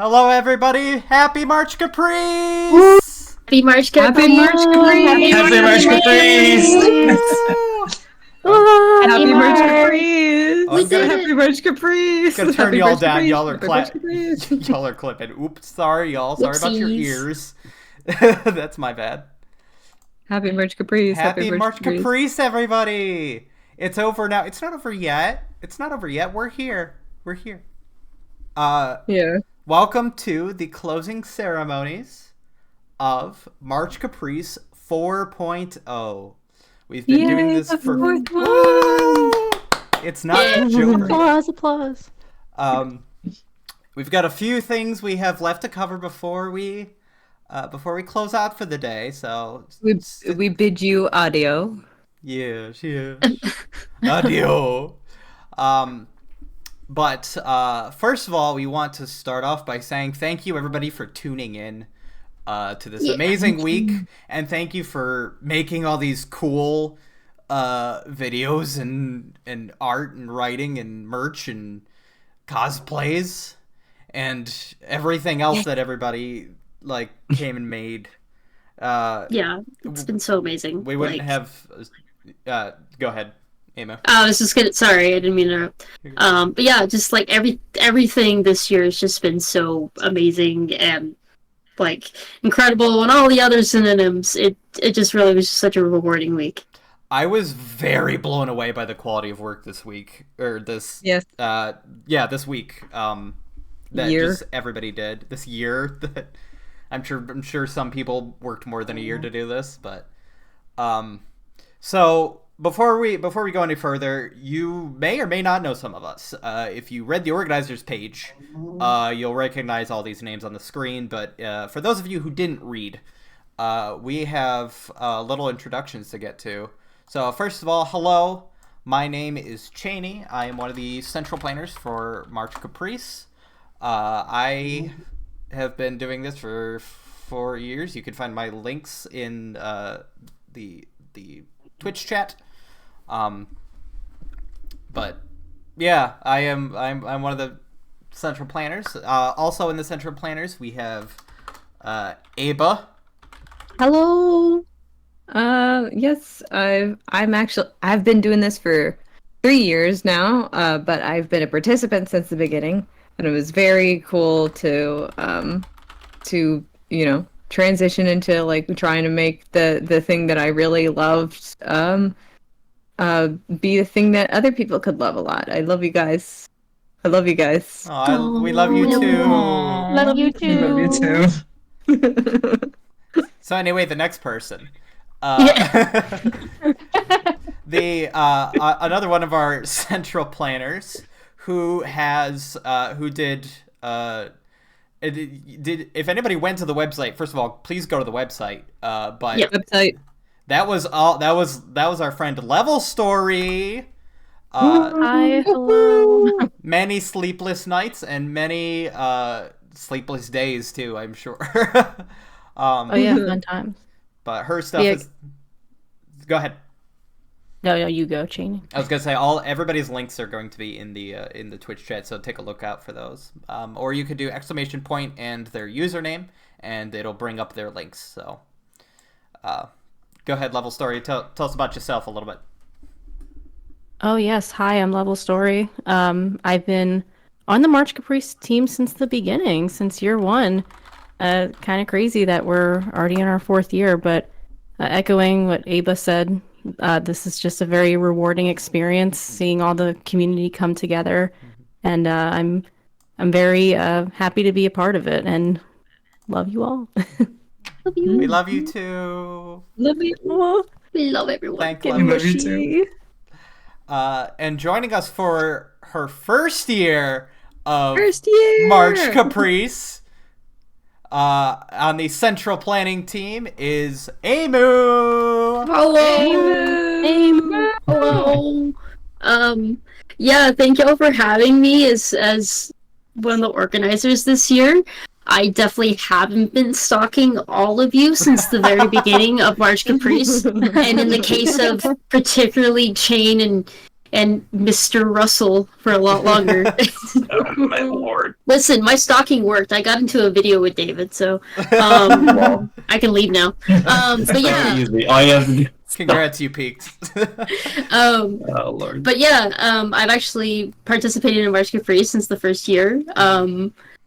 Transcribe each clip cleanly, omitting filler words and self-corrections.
Hello, everybody! Happy March Caprice! Happy March Caprice! Happy March Caprice! Happy March Caprice! Happy March Caprice! Oh, Happy March Caprice! Gonna turn y'all down. Y'all are y'all are clipping. Oops, sorry, y'all. Sorry about your ears. That's my bad. Happy March Caprice! Happy March Caprice, everybody! It's over now. It's not over yet. We're here. Yeah. Welcome to the closing ceremonies of March Caprice 4.0. We've been doing this for... Woo! It's not a joke. Applause. We've got a few things we have left to cover before we close out for the day. So we bid you audio. Yes. Audio. But first of all, we want to start off by saying thank you, everybody, for tuning in to this amazing week. And thank you for making all these cool videos and art and writing and merch and cosplays and everything else that everybody came and made. It's been so amazing. We wouldn't have... go ahead. I was just gonna. Sorry, I didn't mean to interrupt. But yeah, just everything this year has just been so amazing and incredible, and all the other synonyms. It just really was just such a rewarding week. I was very blown away by the quality of work this week, or this. Yes. This week. That year. Just everybody did this year. That I'm sure some people worked more than a year to do this, but so. Before we go any further, you may or may not know some of us. If you read the organizers page, you'll recognize all these names on the screen. But for those of you who didn't read, we have little introductions to get to. So first of all, hello. My name is Shayne. I am one of the central planners for March Caprice. I have been doing this for 4 years. You can find my links in the Twitch chat. But yeah, I'm one of the central planners. Also in the central planners we have Aba. Hello. Yes, I've been doing this for 3 years now. But I've been a participant since the beginning, and it was very cool to transition into trying to make the thing that I really loved be the thing that other people could love a lot. I love you guys. We love you too. Love you too. Love you too. So anyway, the next person. Another one of our central planners who did if anybody went to the website, first of all, please go to the website. Website. That was our friend Level Story. Hi, hello. Many sleepless nights and many sleepless days too, I'm sure. Fun times. But her stuff is. Go ahead. No, you go, Shayne. I was gonna say everybody's links are going to be in the Twitch chat, so take a look out for those. Or you could do ! And their username, and it'll bring up their links. So, go ahead, Level Story. Tell us about yourself a little bit. Oh yes, hi, I'm Level Story. I've been on the March Caprice team since the beginning, since year one. Kind of crazy that we're already in our 4th year, but echoing what Aba said, this is just a very rewarding experience, seeing all the community come together, and I'm very happy to be a part of it, and love you all. Love you. We love you too. Love you all. We love everyone. Thank We love you too. And joining us for her first year of First-year March Caprice on the central planning team is Amu. Hello. Hello. Thank you all for having me as one of the organizers this year. I definitely haven't been stalking all of you since the very beginning of March Caprice, and in the case of particularly Shayne and and Mr. Russell for a lot longer. Oh, my lord. Listen, my stalking worked. I got into a video with David, so Well, I can leave now. it's But very yeah, easy. All you have to do is Congrats, you peaked. um, Oh, lord. but yeah, I've actually participated in March Caprice since the first year.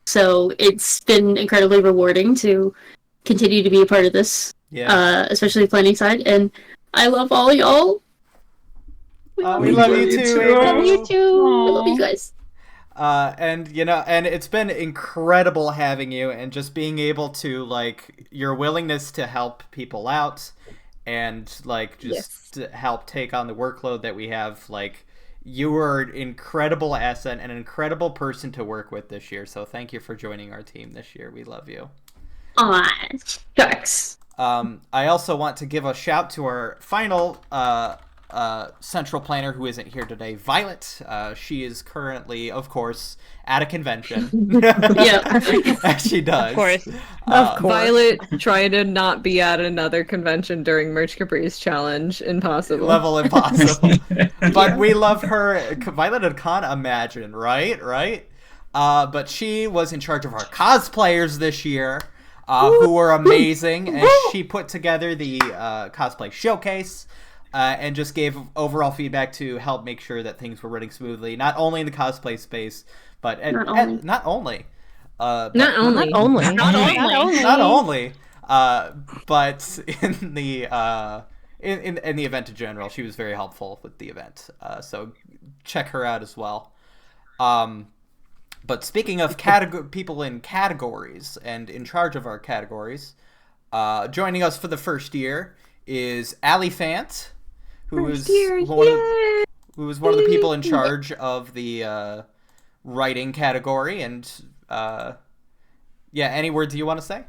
So it's been incredibly rewarding to continue to be a part of this, Yeah. especially the planning side. And I love all y'all. Oh, we love you too, Amy. Love you too. I love you guys. And and it's been incredible having you and just being able to like your willingness to help people out and like just to help take on the workload that we have. Like you were an incredible asset and an incredible person to work with this year. So thank you for joining our team this year. We love you. Aw, shucks. I also want to give a shout to our final central planner who isn't here today, Violet. She is currently, of course, at a convention. Yeah. As she does. Of course. Violet trying to not be at another convention during Merch Caprice Challenge. Impossible. Level impossible. But we love her. Violet and Con imagine, right? But she was in charge of our cosplayers this year, who were amazing. And she put together the cosplay showcase. And just gave overall feedback to help make sure that things were running smoothly, not only in the cosplay space, but not only, but in the in the event in general. She was very helpful with the event, so check her out as well. But speaking of people in categories and in charge of our categories, joining us for the first year is Ali Fant. Who was one of the people in charge of the writing category, and any words you want to say?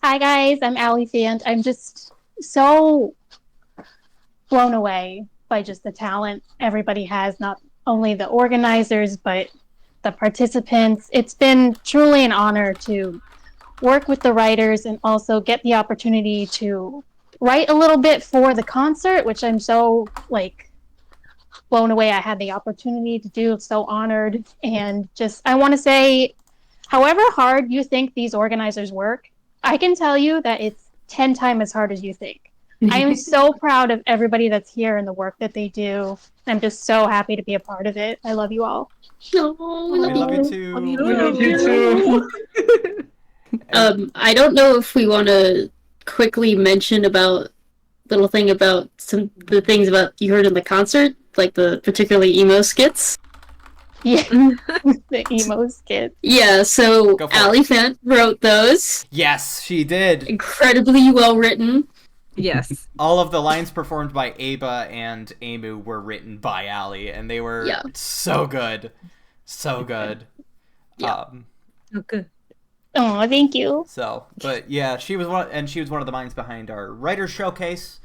Hi guys, I'm Allie Fant. I'm just so blown away by just the talent everybody has, not only the organizers but the participants. It's been truly an honor to work with the writers and also get the opportunity to write a little bit for the concert, which I'm so blown away I had the opportunity to do. So honored. And just I want to say, however hard you think these organizers work, I can tell you that it's 10 times as hard as you think. I am so proud of everybody that's here and the work that they do. I'm just so happy to be a part of it. I love you all. Oh, We love you too. We love you too. I don't know if we want to quickly mention about little thing about some the things about you heard in the concert, like the particularly emo skits. Yeah, the emo skit. Yeah, so Go for Ali Fant wrote those. Yes, she did. Incredibly well written. Yes. All of the lines performed by Aba and Amu were written by Ali, and they were so good. So good. Yeah. Oh, good. Oh, thank you. So, but yeah, she was one of the minds behind our writer's showcase,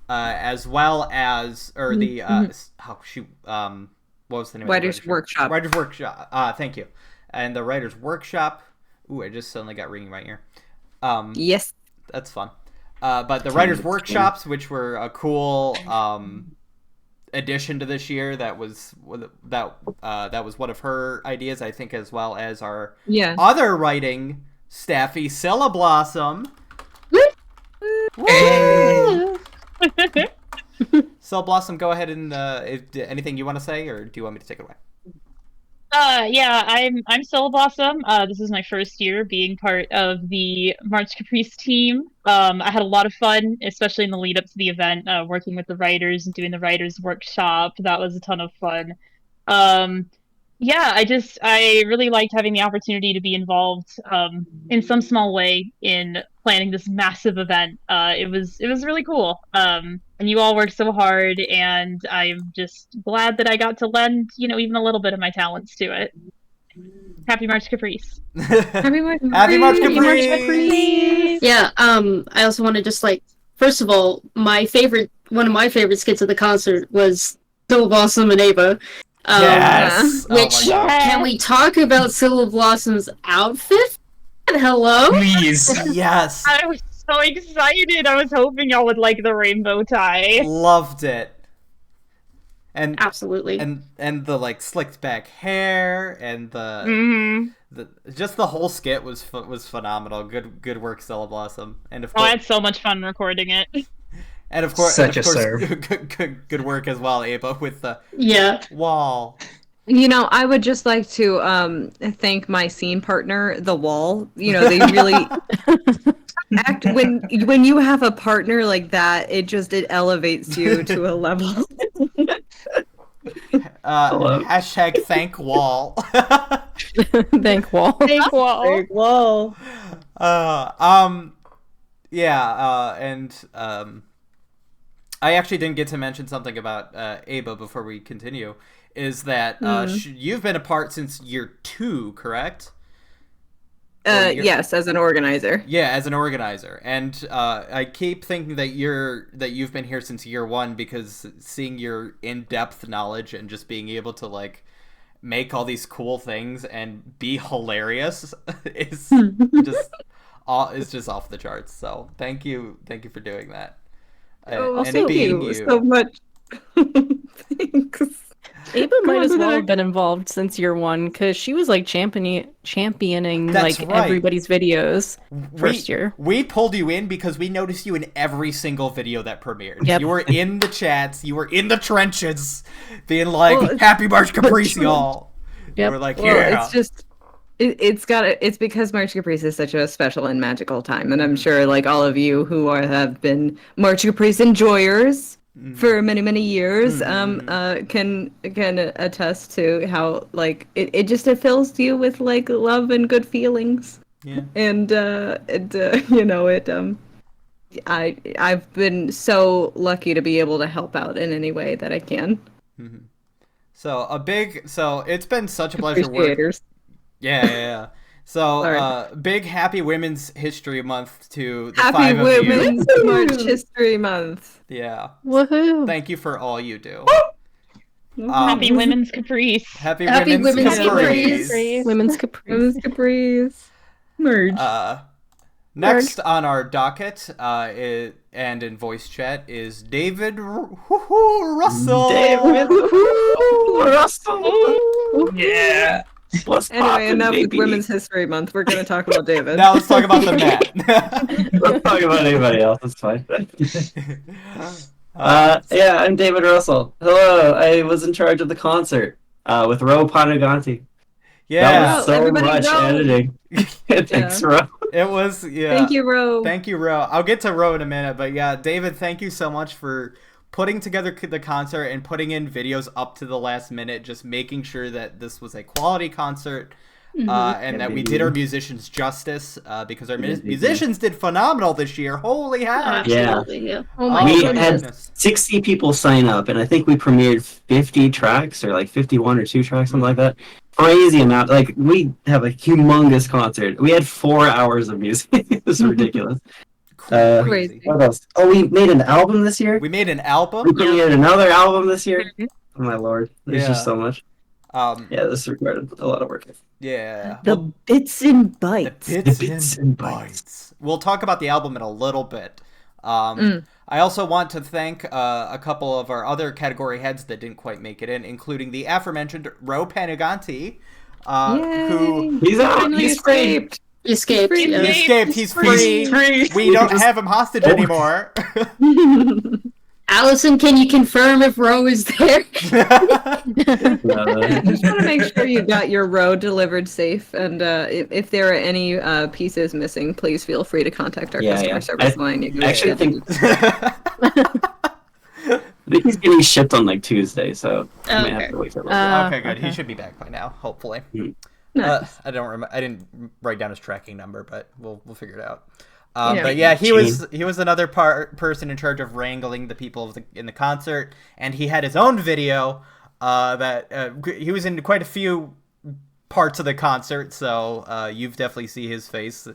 as well as, what was the name? Writer's Workshop. Writer's Workshop. Thank you. And the Writer's Workshop. Ooh, I just suddenly got ringing in my ear. Yes. That's fun. But the Writer's Workshops, which were a cool addition to this year, that was one of her ideas, I think, as well as our other writing staffy, Cilla Blossom. Hey. Cilla Blossom, go ahead and anything you want to say, or do you want me to take it away? Yeah, I'm Cilla Blossom. This is my first year being part of the March Caprice team. I had a lot of fun, especially in the lead up to the event, working with the writers and doing the writers workshop. That was a ton of fun. I really liked having the opportunity to be involved in some small way in planning this massive event. It was really cool. And you all worked so hard, and I'm just glad that I got to lend, even a little bit of my talents to it. Happy March Caprice. Happy March Caprice. Happy March Caprice. Yeah, I also want to just first of all, one of my favorite skits of the concert was Cilla Blossom and Ava. Yes. Which can we talk about Cilla Blossom's outfit? Hello? Please. Yes. I was so excited. I was hoping y'all would like the rainbow tie. Loved it. and Absolutely. and the like slicked back hair and Mm-hmm. the just the whole skit was phenomenal. Good work, Stella Blossom. And of Oh, I course, had so much fun recording it. and of course, Such a serve. good work as well, Ava, with the Yeah. wall. You know, I would just like to thank my scene partner, the wall. You know, they really act when you have a partner like that, it elevates you to a level. Hello. Hashtag thank wall. Thank Wall. Thank wall. Big wall. I actually didn't get to mention something about Aba before we continue. Is that you've been a part since year 2, correct? Yes, as an organizer. Yeah, as an organizer, and I keep thinking that you've been here since year 1 because seeing your in-depth knowledge and just being able to like make all these cool things and be hilarious is just off the charts. So thank you for doing that. Oh, and it being thank you so much. Thanks. Ava might as well have been involved since year 1 because she was like championing That's like right. everybody's videos first year. We pulled you in because we noticed you in every single video that premiered. Yep. You were in the chats, you were in the trenches, being like, "Happy March Caprice, y'all." Yep. We're like, Well, yeah. it's just it's because March Caprice is such a special and magical time, and I'm sure like all of you who have been March Caprice enjoyers for many years can attest to how like it fills you with like love and good feelings. Yeah. And you know I've been so lucky to be able to help out in any way that I can. So it's been such a pleasure working. Appreciators. Yeah. So Sorry. big Happy Women's History Month to the Happy 5 of you. Women's March History Month. Yeah. Woohoo! Thank you for all you do. Happy Women's Caprice. Happy Happy Women's Women's Caprice. Caprice. Women's Caprice. Women's Caprice. Merge. Next on our docket, and in voice chat, is David Russell. Russell. Yeah. What's Anyway, poppin', enough with baby? Women's History Month. We're going to talk about David. Now let's talk about the man. Let's talk about anybody else. That's fine. Yeah, I'm David Russell. Hello. I was in charge of the concert with Ro Panaganti. Yeah, That was so everybody much Ro. editing. Thanks, Ro. it was. Yeah. Thank you, Ro. Thank you, Ro. I'll get to Ro in a minute, but yeah, David, thank you so much for putting together the concert and putting in videos up to the last minute, just making sure that this was a quality concert. And that we did our musicians justice because our musicians did phenomenal this year. Holy heck! Absolutely, yeah. Oh my We goodness. had 60 people sign up, and I think we premiered 50 tracks, or like 51 or 2 tracks, something like that. Crazy amount. Like, we have a humongous concert. We had 4 hours of music. It was ridiculous. Crazy. What else? Oh, we made an album this year? We made an album. We premiered another album this year? Oh my lord. There's Yeah. just so much. Yeah, This required a lot of work. yeah. The bits and bytes. Bits and bytes. We'll talk about the album in a little bit. I also want to thank a couple of our other category heads that didn't quite make it in, including the aforementioned Ro Panaganti, who He's out. Finally He's free. escaped. Escaped. he Yeah. escaped. He's free. We don't have him hostage anymore. Allison, can you confirm if Ro is there? I just want to make sure you got your row delivered safe, and if there are any pieces missing, please feel free to contact our customer service line. You can I actually get- I think he's getting shipped on like Tuesday, so I might have to wait for a little bit. Okay, good. He should be back by now, hopefully. Nice. I don't remember. I didn't write down his tracking number, but we'll figure it out. Yeah. But yeah, he was another person in charge of wrangling the people in the concert, and he had his own video that he was in quite a few parts of the concert, so you've definitely see his face.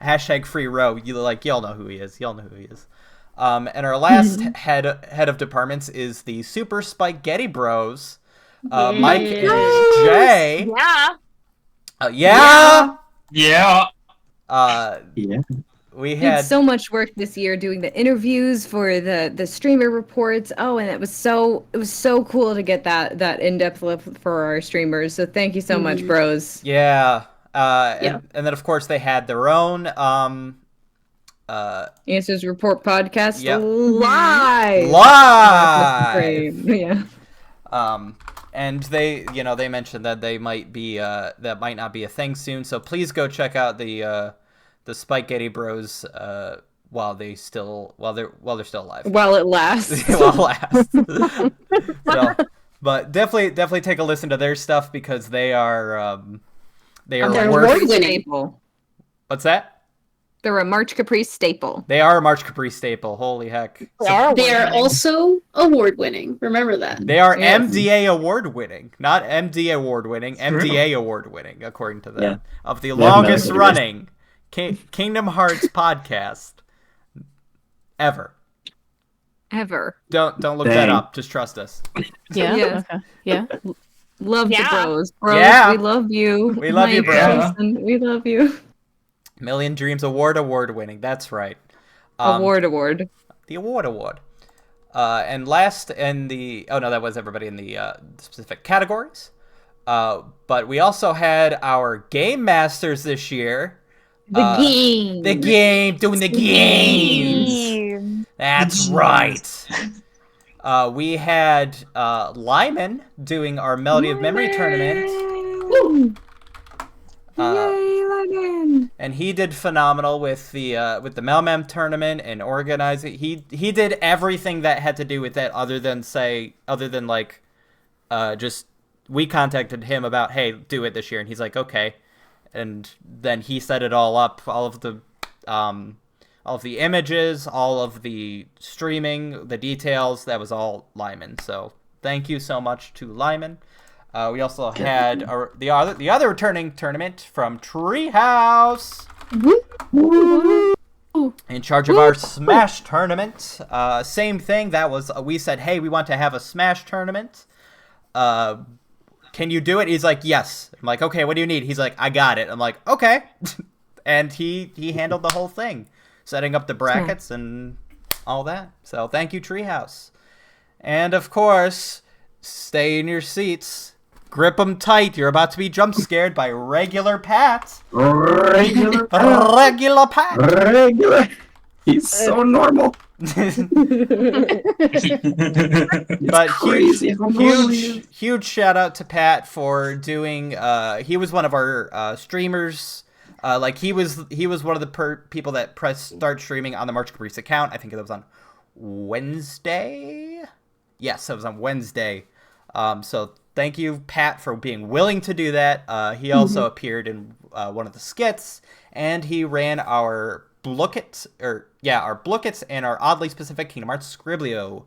Hashtag free row. Y'all know who he is. Y'all know who he is. And our last head of departments is the Super Spaghetti Bros. Mike and Jay. Yeah. Yeah. Yeah. Uh, Yeah. we did had so much work this year doing the interviews for the streamer reports. Oh, and it was so cool to get that in-depth look for our streamers. So thank you so much, bros. yeah, Yeah. and then of course they had their own Answers Report podcast Yep. live. live. Yeah. And they, they mentioned that they might be that might not be a thing soon. So please go check out the Spaghetti Bros while they're still alive. While it lasts. While it lasts. So, but definitely take a listen to their stuff because they are They're March award-winning. staple. What's that? They're a March Caprice staple. They are a March Caprice staple. Holy heck. They are They are award-winning. also award-winning. Remember that. They are Yes. MDA award winning, not MD award winning, MDA award winning, according to them. Yeah. Of the have longest medical running Kingdom Hearts podcast ever. Ever. Don't look that Dang. up. Just trust us. Yeah. Yes. Okay. Yeah. Love Yeah. the bros. Bros, Yeah. we love you. We love you, Mike, bros. Jason, we love you. Million Dreams award winning. That's right. Award. The award. And last in the that was everybody in the specific categories. But we also had our game masters this year. The game. The game, doing the games. That's right. We had Lyman doing our Melody of Memory tournament. Yay, Logan. And he did phenomenal with the Melmem tournament and organizing. He did everything that had to do with that, other than just we contacted him about, hey, do it this year, and he's like, okay, and then he set it all up, all of the images, all of the streaming, the details. That was all Lyman. So thank you so much to Lyman. We also had the other returning tournament from Treehouse, in charge of our Smash tournament. Same thing. That was we said, hey, we want to have a Smash tournament. Can you do it? He's like, yes. I'm like, okay, what do you need? He's like, I got it. I'm like, okay. And he handled the whole thing, setting up the brackets and all that. So thank you, Treehouse. And of course, stay in your seats. Grip them tight. You're about to be jump scared by regular Pat. Regular. Regular Pat. Regular. He's so normal. But crazy. huge shout out to Pat for doing. He was one of our streamers. He was one of the people that pressed start streaming on the March Caprice account. I think it was on Wednesday. Yes, it was on Wednesday. So thank you, Pat, for being willing to do that. He also appeared in one of the skits, and he ran our Plunkett, our Plunkets and our oddly specific Kingdom Hearts Scriblio.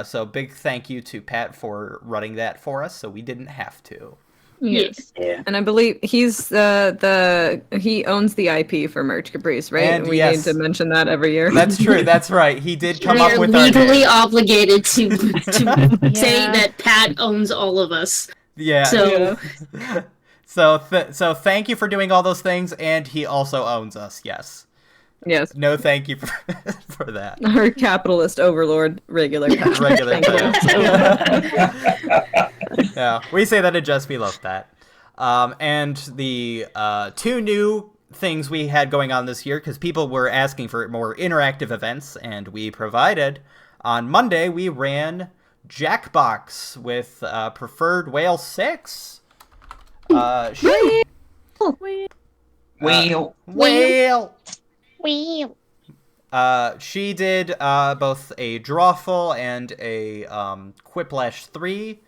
So big thank you to Pat for running that for us, so we didn't have to. Yes. Yeah. And I believe he's he owns the IP for March Caprice, right? And we yes. need to mention that every year. That's true. That's right. He did come We up are with our legally name. obligated to say Yeah. that Pat owns all of us. Yeah. So So thank you for doing all those things, and he also owns us. Yes. Yes. No, thank you for that. Our capitalist overlord, regular Pat. Regular Thank you. Yeah, we say that in Just We Love That. And the two new things we had going on this year, because people were asking for more interactive events, and we provided. On Monday, we ran Jackbox with Preferred Whale 6. Shayne. Whale. Whale. Wheel. She did both a Drawful and a Quiplash 3.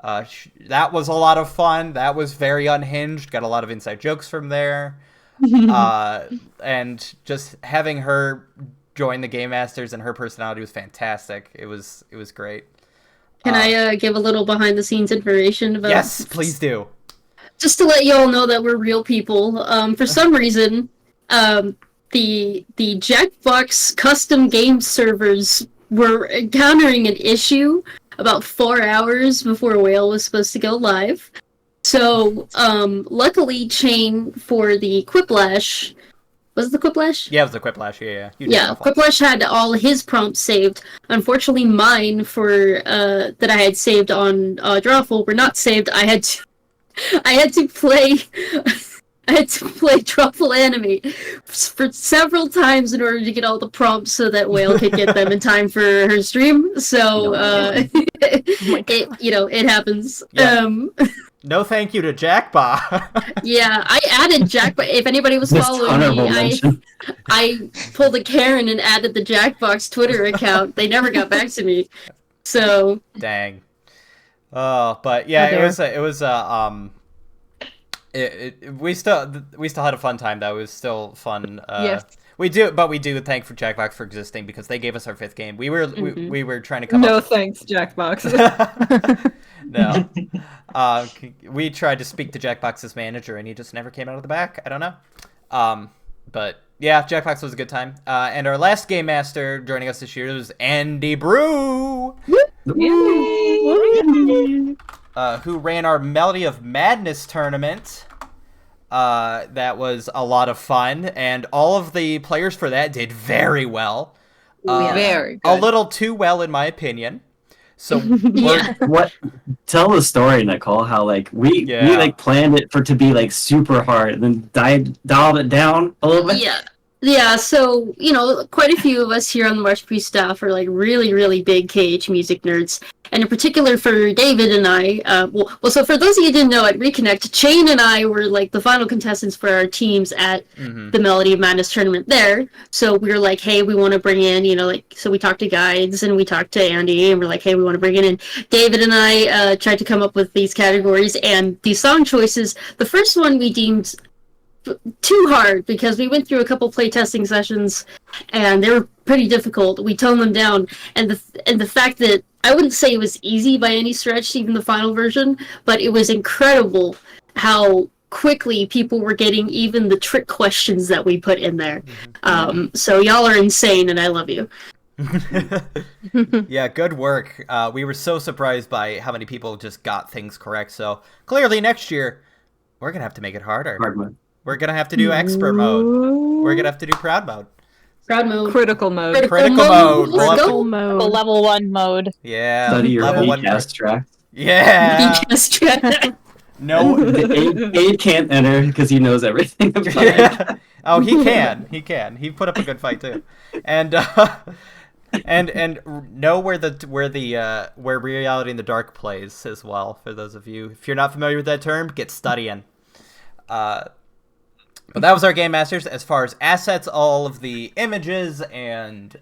That was a lot of fun. That was very unhinged. Got a lot of inside jokes from there. And just having her join the Game Masters and her personality was fantastic. It was great. can I give a little behind the sscenes information about? Yes, please do. Just to let you all know that we're real people. For some reason, the Jackbox custom game servers were encountering an issue about 4 hours before Whale was supposed to go live. So, luckily, Shayne for the Quiplash Was it the Quiplash? Yeah, it was the Quiplash. Yeah. You did Yeah, Shuffle. Quiplash had all his prompts saved. Unfortunately, mine for that I had saved on Drawful were not saved. I had to play I had to play Truffle Anime for several times in order to get all the prompts so that Whale could get them in time for her stream. So it happens. Yeah. No thank you to Jackbot. Yeah, I added Jackbox. If anybody was following me, I pulled a Karen and added the Jackbox Twitter account. They never got back to me. So dang. Oh, but yeah, we still had a fun time though. It was still fun. Yes. We do thank for Jackbox for existing because they gave us our 5th game. We were trying to come No up. thanks, Jackbox. No. We tried to speak to Jackbox's manager and he just never came out of the back. I don't know. But yeah, Jackbox was a good time. And our last game master joining us this year was Andy Brew. Who ran our Melody of Madness tournament. That was a lot of fun, and all of the players for that did very well. Very good. A little too well, in my opinion. So, Tell the story, Nicole. How we planned it to be super hard, and then dialed it down a little bit. Yeah, so, quite a few of us here on the March Caprice staff are really, really big KH music nerds. And in particular for David and I, so for those of you who didn't know, at Reconnect, Shayne and I were the final contestants for our teams at the Melody of Madness tournament there. So we were like, hey, we want to bring in, so we talked to guides and we talked to Andy and we're like, hey, we want to bring it in. David and I tried to come up with these categories and these song choices. The first one we deemed too hard because we went through a couple playtesting sessions and they were pretty difficult. We toned them down, and the fact that I wouldn't say it was easy by any stretch, even the final version, but it was incredible how quickly people were getting even the trick questions that we put in there. So y'all are insane, and I love you. Yeah, good work. We were so surprised by how many people just got things correct. So clearly next year we're gonna have to make it harder. Hard mode. We're gonna have to do expert mode. We're gonna have to do proud mode. Proud mode. Critical mode. Critical mode. Let's go. The level 1 mode. Yeah. Study your level 1 cast track. Yeah. No. Abe can't enter because he knows everything about it. Oh, he can. He can. He put up a good fight too. And and know where Reality in the Dark plays as well. For those of you, if you're not familiar with that term, get studying. But that was our Game Masters. As far as assets, all of the images and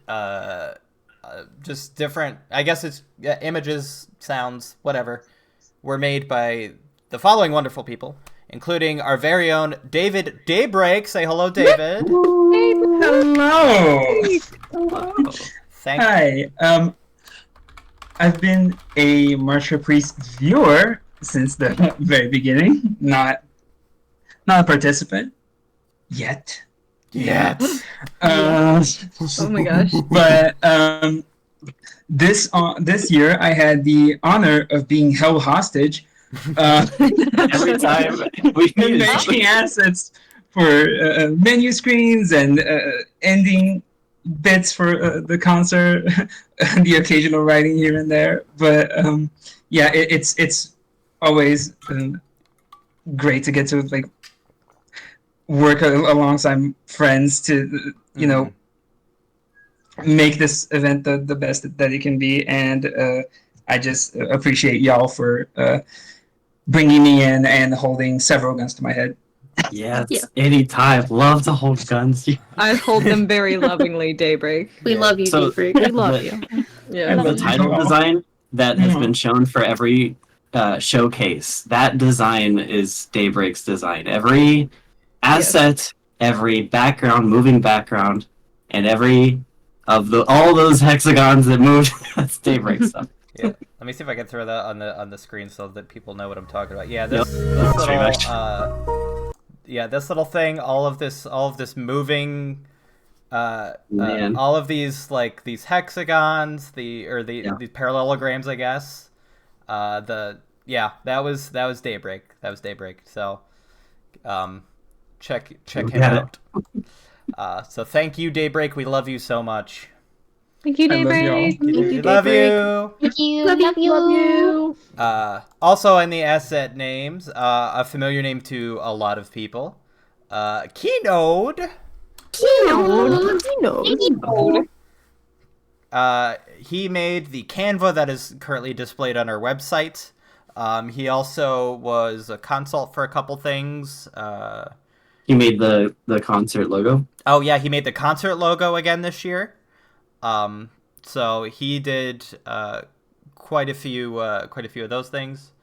just different, I guess it's images, sounds, whatever, were made by the following wonderful people, including our very own David Daybreak. Say hello, David. Hello. Hello. Hi. I've been a March Caprice viewer since the very beginning, not a participant yet. Oh my gosh. But this year I had the honor of being held hostage Every time we and making assets for menu screens and ending bits for the concert, the occasional writing here and there. But it's always great to get to work alongside friends to make this event the best that it can be, and I just appreciate y'all for bringing me in and holding several guns to my head. Yes, anytime. Love to hold guns. I hold them very lovingly, Daybreak. We love you, Daybreak. We love you. Yeah. The title design that has been shown for every showcase, that design is Daybreak's design. Every asset, every background, moving background, and every all those hexagons that move, that's Daybreak stuff. Yeah. Let me see if I can throw that on the screen so that people know what I'm talking about. Yeah, Yep. this little thing, all of this moving, all of these these hexagons, these parallelograms, I guess. That was Daybreak. So, check him out. So thank you, Daybreak. We love you so much. Thank you, I love y'all. Daybreak. We love you. Thank you. Love you. Also in the asset names, a familiar name to a lot of people. Keynote. He made the Canva that is currently displayed on our website. He also was a consult for a couple things. He made the concert logo. Oh yeah, he made the concert logo again this year. So he did quite a few of those things.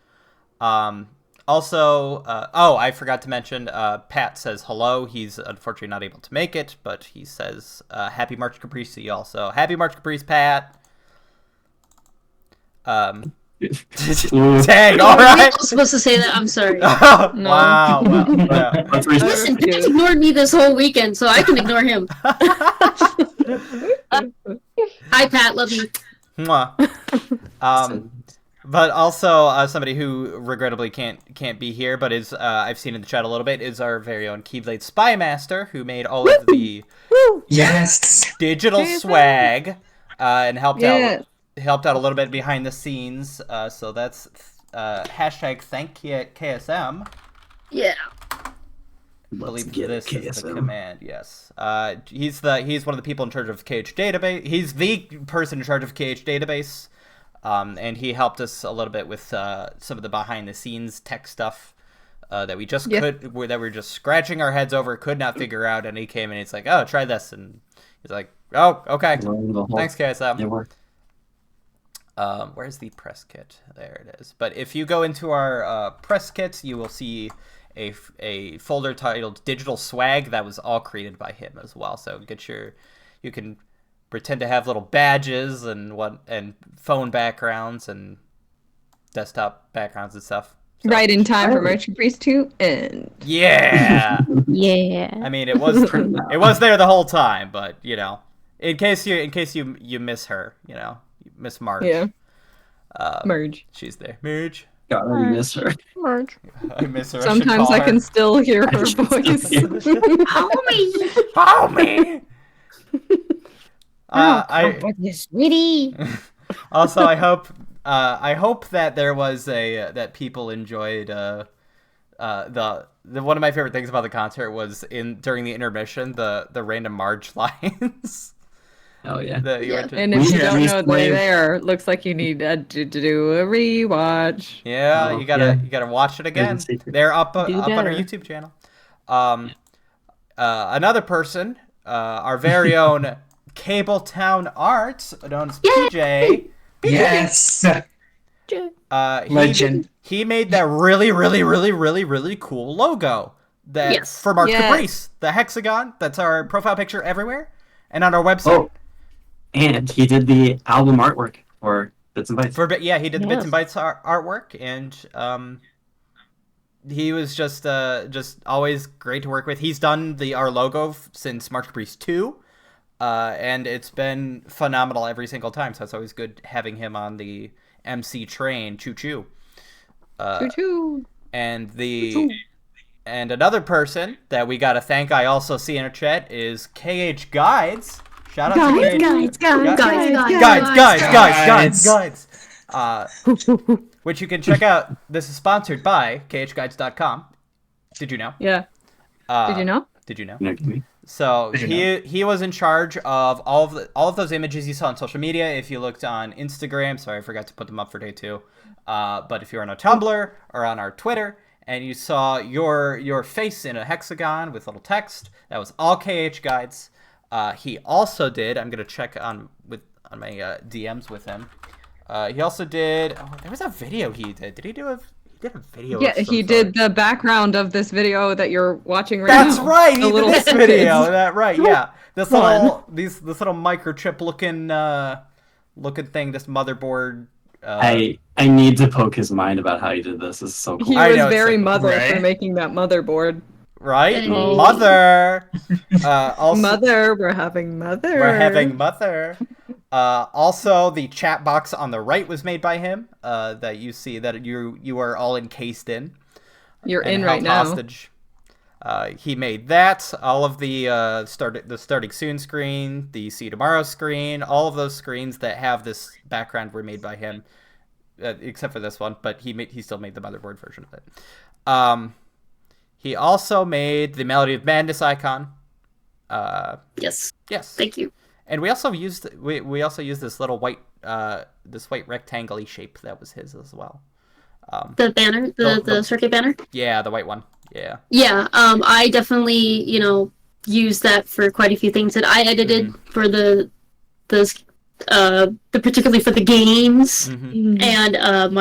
Also, I forgot to mention, Pat says hello. He's unfortunately not able to make it, but he says happy March Caprice to you also. Happy March Caprice, Pat. Dang, all I right. was supposed to say that. I'm sorry. Wow. Well, yeah. Listen, Pat ignored me this whole weekend, so I can ignore him. Hi, Pat. Love you. Mwah. But also somebody who regrettably can't be here, but is I've seen in the chat a little bit, is our very own Keyblade Spymaster, who made all of the Yes. digital swag and helped out a little bit behind the scenes. So that's hashtag thank KSM. Yeah. I believe this is the command. Yes. He's one of the people in charge of KH Database. He's the person in charge of KH Database. And he helped us a little bit with some of the behind the scenes tech stuff that we just that we were just scratching our heads over, could not figure out. And he came and he's like, "Oh, try this," and he's like, "Oh, okay, thanks, KSM." It worked. Where's the press kit? There it is. But if you go into our press kits, you will see a folder titled "Digital Swag" that was all created by him as well. So you can pretend to have little badges and phone backgrounds and desktop backgrounds and stuff. So, Right in time for March Caprice 2 and yeah. Yeah. I mean, it was there the whole time, but in case you miss her, you miss March. Yeah. Merge. She's there. Merge. God, I miss her. March. I miss her. Sometimes I can still hear her voice. Homie. Sweetie. Also, I hope that there was that people enjoyed the one of my favorite things about the concert was during the intermission the random Marge lines. Oh yeah. And if you don't know they're there, looks like you need to do a rewatch. Yeah, you gotta watch it again. They're up on our YouTube channel. Another person, our very own Cabletown Arts, known as PJ. Yes. Legend. He made that really, really, really, really, really cool logo for March Caprice. The hexagon. That's our profile picture everywhere, and on our website. Oh, and he did the album artwork for Bits and Bytes. He did the Bits and Bytes artwork, and he was just always great to work with. He's done our logo since March Caprice 2. And it's been phenomenal every single time, so it's always good having him on the MC train. Choo choo. Choo choo. And another person that we gotta thank, I also see in our chat, is KH Guides. Shout out to KH Guides. Which you can check out. This is sponsored by khguides.com. Did you know? Yeah. Did you know? Did you know? No, give me. So he was in charge of all of those images you saw on social media. If you looked on Instagram, sorry, I forgot to put them up for day 2. But if you're on a Tumblr or on our Twitter and you saw your face in a hexagon with little text, that was all KH Guides. He also did. I'm gonna check on my DMs with him. He also did. Oh, there was a video he did. Did he do a? He did a video. Yeah, he did the background of this video that you're watching right now. That's right. He did this video. That right. Yeah. This little microchip looking thing. This motherboard. I need to poke his mind about how he did this. This is so cool. He was very mother for making that motherboard. Right? Mother. Also, mother. We're having mother. Also, the chat box on the right was made by him. That you see that you are all encased in. You're in right now. Hostage. He made that, all of the starting soon screen, the see you tomorrow screen, all of those screens that have this background were made by him, except for this one. But he still made the motherboard version of it. He also made the Melody of Madness icon. Yes. Yes. Thank you. And we also used this little white rectangle-y shape that was his as well. The banner, the circuit banner. Yeah, the white one. Yeah. Yeah. I definitely used that for quite a few things that I edited for the particularly for the games and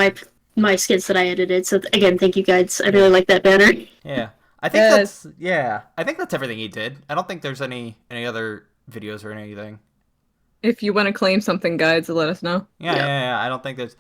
my skits that I edited. So again, thank you guys. I really like that banner. Yeah. I think that's everything he did. I don't think there's any other videos or anything. If you want to claim something, guys, let us know. Yeah. I don't think there's.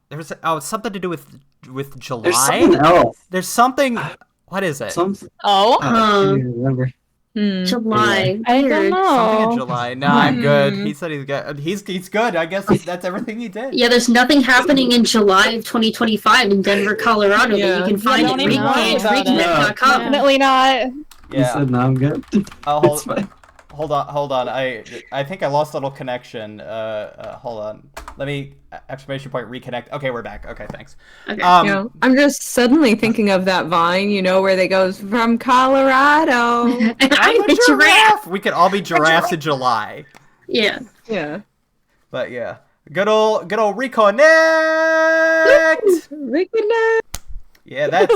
There was something to do with July. There's something else. There's something. What is it? Oh, I can't remember. July. I don't know. Something in July. No, I'm good. He said he's good. He's good. I guess that's everything he did. Yeah, there's nothing happening in July of 2025 in Denver, Colorado that you can find at don't even worry about it. reconnect.com. Definitely not. He said, no, I'm good. It's fine. Hold on. I think I lost a little connection. Hold on. Let me exclamation point reconnect. Okay, we're back. Okay, thanks. Okay. I'm just suddenly thinking of that Vine, where they goes from Colorado. I'm a giraffe. We could all be giraffes in July. Yeah. Yeah. But yeah, good old reconnect. Reconnect. Yeah, that's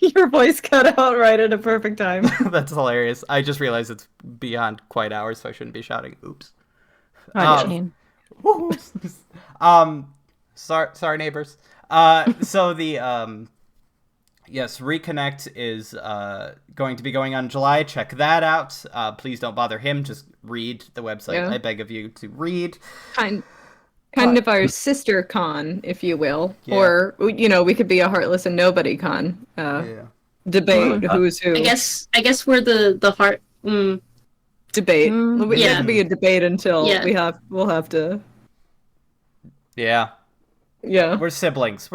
your voice cut out right at a perfect time. that's hilarious. I just realized it's beyond quite hours, so I shouldn't be shouting. Oops. Shayne. Sorry, neighbors. So the yes, Reconnect is going to be going on in July. Check that out. Please don't bother him. Just read the website. Yeah. I beg of you to read. Kind of our sister con, if you will. Yeah. Or, we could be a heartless and nobody con. Debate who's who. I guess we're the heart. Debate. It Yeah. could be a debate until we'll have to. Yeah. Yeah. We're siblings.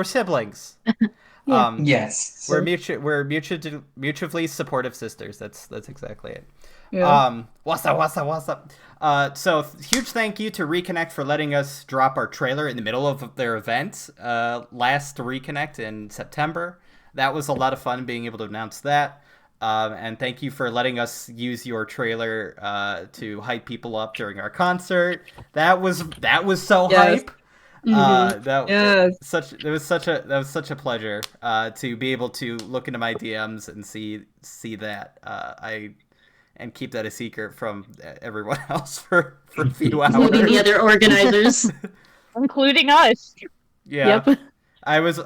Yes. We're mutually supportive sisters. That's exactly it. Yeah. What's up? So huge thank you to Reconnect for letting us drop our trailer in the middle of their event. Last Reconnect in September. That was a lot of fun being able to announce that. And thank you for letting us use your trailer to hype people up during our concert. That was so hype. That was such a pleasure to be able to look into my DMs and see that and keep that a secret from everyone else for a few hours, including the other organizers, Including us. Yeah. Yep. I was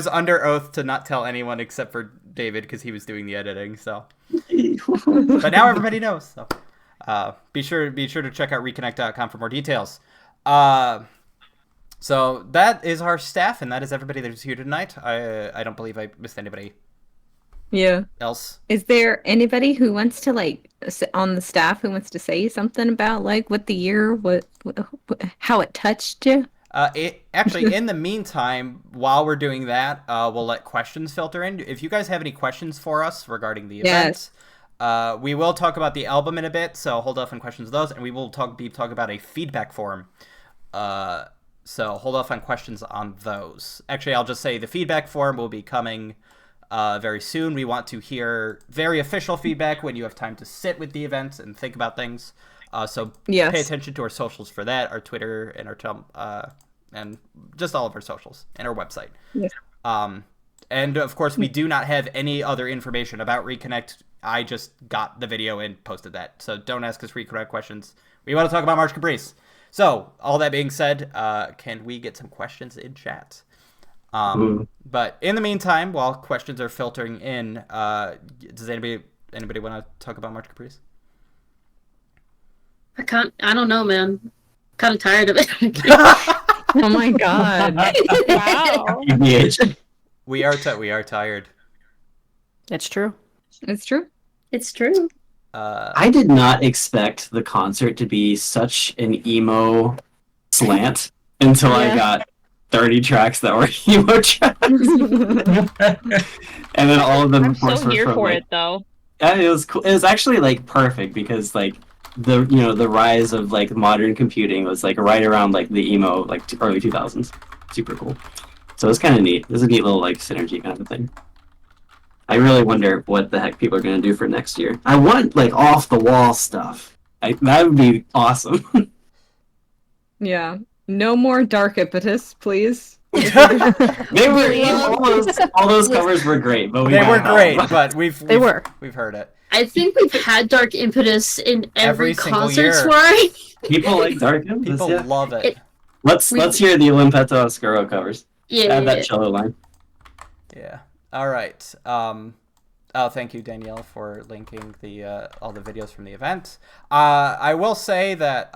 under oath to not tell anyone except for David because he was doing the editing. So, but now everybody knows. So, be sure to check out reconnect.com for more details. So that is our staff, and that is everybody that is here tonight. I don't believe I missed anybody. Yeah. Else. Is there anybody who wants to on the staff who wants to say something about what the year, how it touched you? Actually, in the meantime, while we're doing that, we'll let questions filter in. If you guys have any questions for us regarding the event, we will talk about the album in a bit. So hold off on questions of those, and we will talk about a feedback form. So hold off on questions on those. Actually, I'll just say the feedback form will be coming very soon. We want to hear very official feedback when you have time to sit with the event and think about things. So pay attention to our socials for that, our Twitter and our and just all of our socials and our website. Yes. And of course, we do not have any other information about Reconnect. I just got the video and posted that. So don't ask us Reconnect questions. We want to talk about March Caprice. So all that being said, can we get some questions in chat? But in the meantime, while questions are filtering in, does anybody want to talk about March Caprice? I don't know, man. Kind of tired of it. Oh my god! Wow. We are tired. It's true. It's true. It's true. I did not expect the concert to be such an emo slant until I got 30 tracks that were emo tracks, and then all of them I'm of course so were here from for like, it though. yeah, it was cool. It was actually like perfect because like the rise of like modern computing was like right around like the emo like early 2000s. Super cool. So it's kind of neat. It's a neat little like synergy kind of thing. I really wonder what the heck people are gonna do for next year. I want like off the wall stuff. That would be awesome. Yeah. No more dark impetus, please. They were all those covers were great, but They were great, but we've heard it. I think we've had Dark Impetus in every single concert year. soiree. People like dark impetus. People Yeah. love it. Let's hear the Olimpeto Oscuro covers. Yeah. Add that cello line. Yeah. All right. Thank you, Danielle, for linking the all the videos from the event. I will say that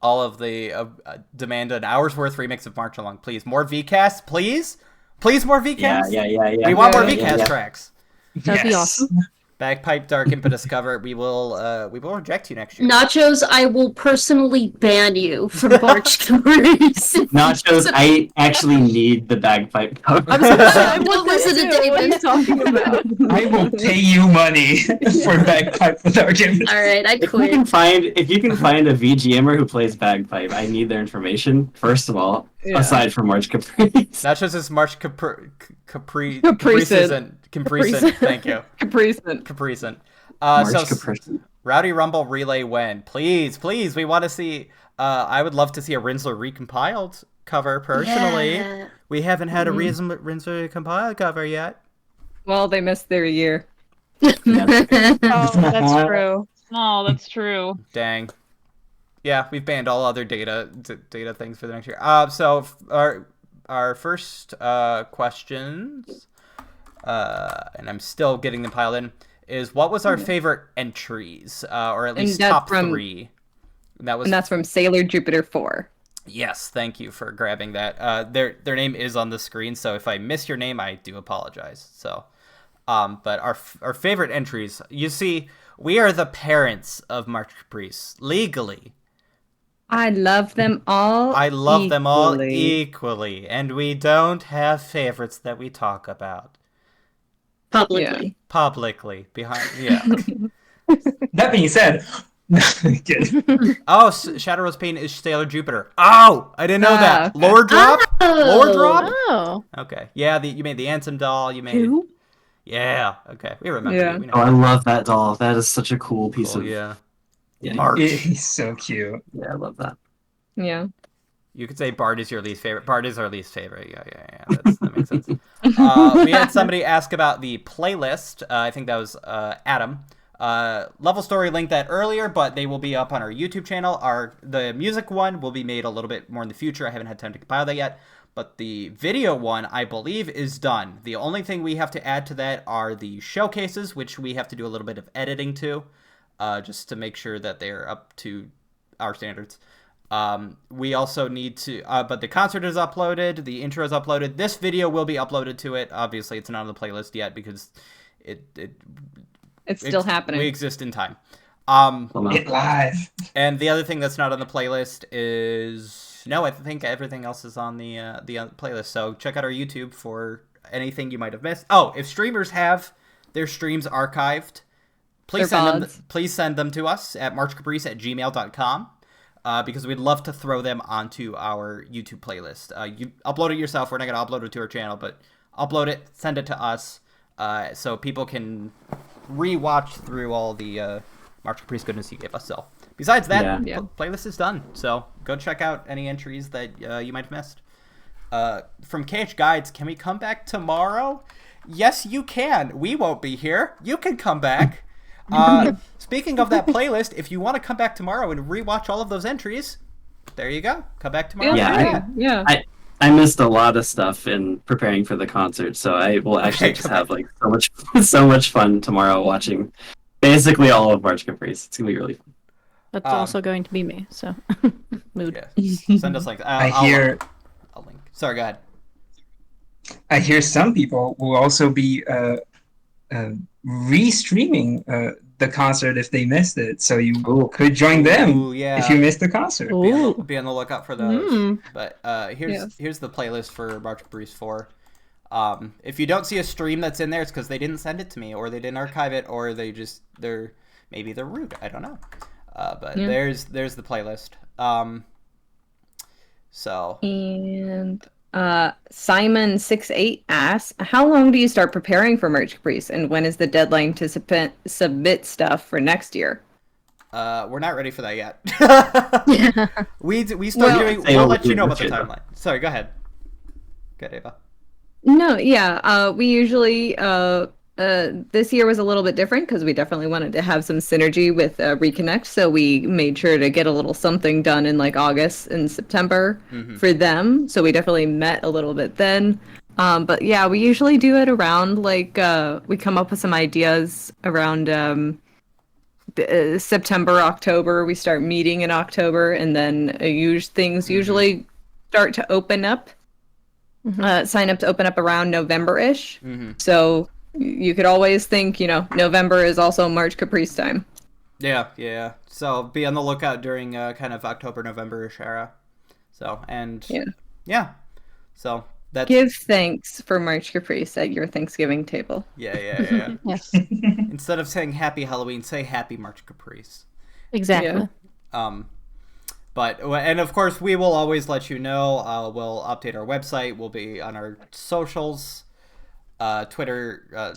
all of the demand an hour's worth remix of March Along, please. More VCast, please. Please, more VCast. Yeah. We want more Yeah, VCast yeah. tracks. That'd be awesome. Bagpipe Dark Impetus cover. We will reject you next year. Nachos, I will personally ban you from March Caprice. Nachos, I actually need the bagpipe cover. Don't listen to What are you David. talking about? I will pay you money for bagpipe with our game. All right, I If you quit. can find a VGMer who plays bagpipe, I need their information first of all. Yeah. Aside from March Caprice. Nachos is March Capricent. Capricent. Thank you. Capricent. Capricent. March Caprice. Rowdy Rumble Relay when? Please, we want to see. I would love to see a Rinsler recompiled cover personally. Yeah. We haven't had a Rinsler recompiled cover yet. Well, they missed their year. Oh, that's true. Oh, that's true. Dang. Yeah, we've banned all other data things for the next year. So our first questions, and I'm still getting them piled in, is what was our favorite entries, or at least that's top from- 3? And that's from Sailor Jupiter 4. Yes, thank you for grabbing that. Their name is on the screen, so if I miss your name, I do apologize. So, but our favorite entries, you see, we are the parents of March Caprice legally. I love them all. I love them all equally. equally, and we don't have favorites that we talk about Publicly. publicly behind. Yeah. That being said, kidding. Oh, Shadow Rose Pain is Sailor Jupiter. Oh, I didn't know that. Okay. Lore drop. Oh. Lore drop. Oh. Okay. Yeah, you made the Ansem doll. You made. Who? Yeah. Okay. We remember. Yeah. You. We know. Oh, I love that doll. That is such a cool piece Oh, of yeah. yeah. March. He's so cute. Yeah, I love that. Yeah. You could say Bart is your least favorite. Bart is our least favorite. Yeah. That makes sense. We had somebody ask about the playlist. I think that was Adam. Level Story linked that earlier, but they will be up on our YouTube channel. The music one will be made a little bit more in the future. I haven't had time to compile that yet. But the video one, I believe, is done. The only thing we have to add to that are the showcases, which we have to do a little bit of editing to, just to make sure that they're up to our standards. We also need to, but the concert is uploaded, the intro is uploaded. This video will be uploaded to it. Obviously, it's not on the playlist yet because It's still happening. We exist in time. It live. And the other thing that's not on the playlist is I think everything else is on the playlist. So check out our YouTube for anything you might have missed. Oh, if streamers have their streams archived, please send them to us at marchcaprice@gmail.com. Because we'd love to throw them onto our YouTube playlist. You upload it yourself. We're not going to upload it to our channel, but upload it, send it to us, so people can re-watch through all the March Caprice goodness you gave us. So besides that, playlist is done. So go check out any entries that you might have missed. From KH Guides, can we come back tomorrow? Yes, you can. We won't be here. You can come back. Speaking of that playlist, if you want to come back tomorrow and rewatch all of those entries, there you go. Come back tomorrow. Yeah. I missed a lot of stuff in preparing for the concert, so I will actually just have like so much fun tomorrow watching basically all of March Caprice. It's gonna be really fun. That's also going to be me. So mood. Yeah. Send us links. I hear. I'll link. Sorry, go ahead. I hear some people will also be restreaming the concert if they missed it, so you Ooh. could join them Ooh, yeah. if you missed the concert. Be on the lookout for those. Mm. But here's the playlist for March Caprice 4. If you don't see a stream that's in there, it's because they didn't send it to me, or they didn't archive it, or maybe they're rude. I don't know. But there's the playlist. So. And Simon68 asks, how long do you start preparing for March Caprice, and when is the deadline to submit stuff for next year? We're not ready for that yet. Yeah. we start doing. We'll let you know about the though. timeline. Sorry, go ahead. Go ahead, Ava. No, yeah. We usually this year was a little bit different because we definitely wanted to have some synergy with Reconnect, so we made sure to get a little something done in like August and September for them. So we definitely met a little bit then. But yeah, we usually do it around like we come up with some ideas around September, October. We start meeting in October, and then things usually start to open up. Sign ups open up around November-ish. So you could always think, November is also March Caprice time. Yeah. So be on the lookout during kind of October, November-ish era. So, and yeah. So that's... Give thanks for March Caprice at your Thanksgiving table. Yeah. Yes. Instead of saying Happy Halloween, say Happy March Caprice. Exactly. But, and of course, we will always let you know. We'll update our website. We'll be on our socials. Twitter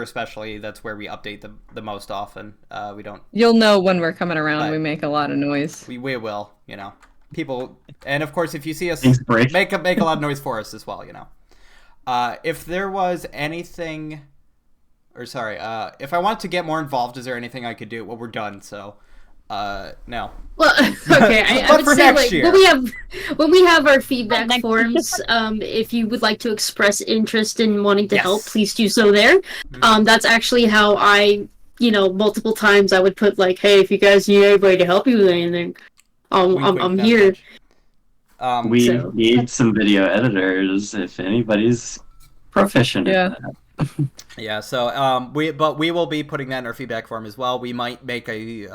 especially, that's where we update the most often. We don't... You'll know when we're coming around. We make a lot of noise. We will, people, and of course, if you see us, make a lot of noise for us as well, if there was anything, if I want to get more involved, is there anything I could do? Well, we're done, so no. Well, okay. I would say like when we have our feedback forums, if you would like to express interest in wanting to help, please do so there. That's actually how I, multiple times I would put like, hey, if you guys need anybody to help you with anything, I'm here. We need some video editors if anybody's proficient in that. Yeah, so we will be putting that in our feedback form as well. We might make a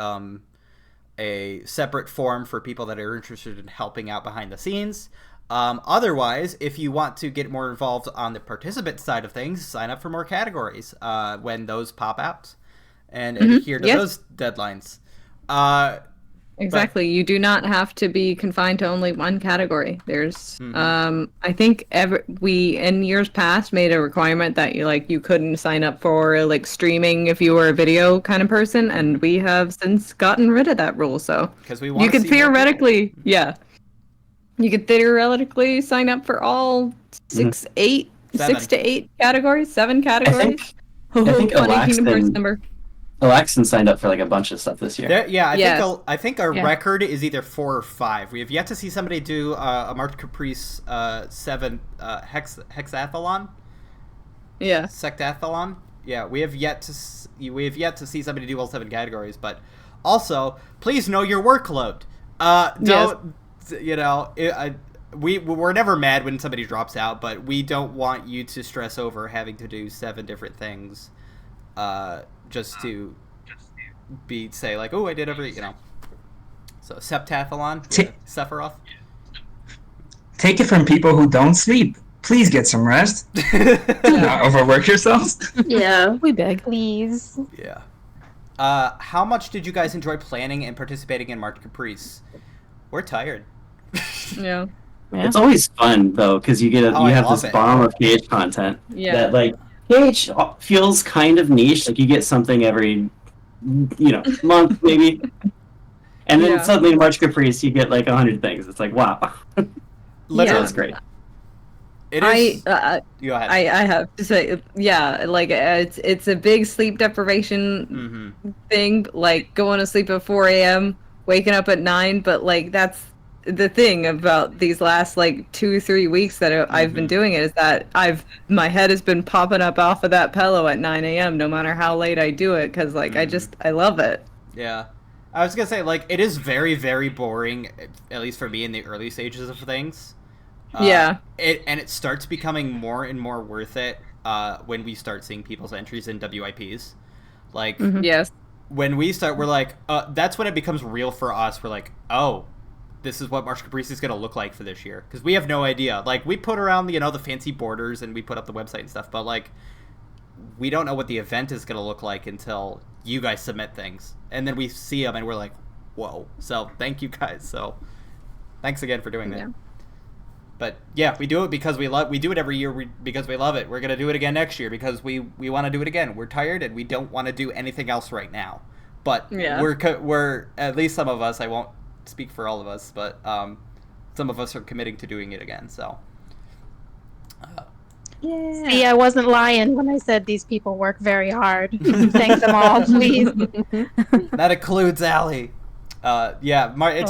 separate form for people that are interested in helping out behind the scenes. Otherwise, if you want to get more involved on the participant side of things, sign up for more categories when those pop out and adhere to those deadlines. Exactly. You do not have to be confined to only one category. There's, I think we in years past made a requirement that you couldn't sign up for like streaming if you were a video kind of person, and we have since gotten rid of that rule. So you could theoretically, you could theoretically sign up for all 6 to 8 categories, 7 categories. I think number. Alaxon signed up for like a bunch of stuff this year. I think our record is either 4 or 5. We have yet to see somebody do a March Caprice 7 hexathlon. Yeah. Sectathlon. Yeah, we have yet to see somebody do all 7 categories. But also, please know your workload. We're never mad when somebody drops out, but we don't want you to stress over having to do 7 different things. Just to say like, oh, I did everything, So Septathlon, Sephiroth. Take it from people who don't sleep. Please get some rest. Not overwork yourselves. Yeah, we beg. Please. Yeah. How much did you guys enjoy planning and participating in March Caprice? We're tired. Yeah. It's always fun though, because you have this bomb of PH content that like. PH feels kind of niche. Like you get something every, month maybe, and then suddenly in March Caprice you get like 100 things. It's like wow. That's great. It is. Go ahead. I have to say, like it's a big sleep deprivation thing. Like going to sleep at 4 a.m., waking up at 9, but like that's the thing about these last like 2-3 weeks that I've been doing it is that my head has been popping up off of that pillow at 9 a.m. no matter how late I do it, because like I love it. Yeah, I was gonna say like it is very, very boring, at least for me in the early stages of things. It starts becoming more and more worth it when we start seeing people's entries in WIPs. Like, Yes. when we start, we're like, that's when it becomes real for us. We're like, oh, this is what March Caprice is going to look like for this year. Because we have no idea. Like, we put around, the fancy borders and we put up the website and stuff, but, like, we don't know what the event is going to look like until you guys submit things. And then we see them and we're like, whoa. So, thank you guys. So, thanks again for doing that. Yeah. But, yeah, we do it because we do it every year because we love it. We're going to do it again next year because we want to do it again. We're tired and we don't want to do anything else right now. But we're at least some of us, I won't speak for all of us, but some of us are committing to doing it again. So, Yeah. See, I wasn't lying when I said these people work very hard. Thank them all, please. that includes Allie. It's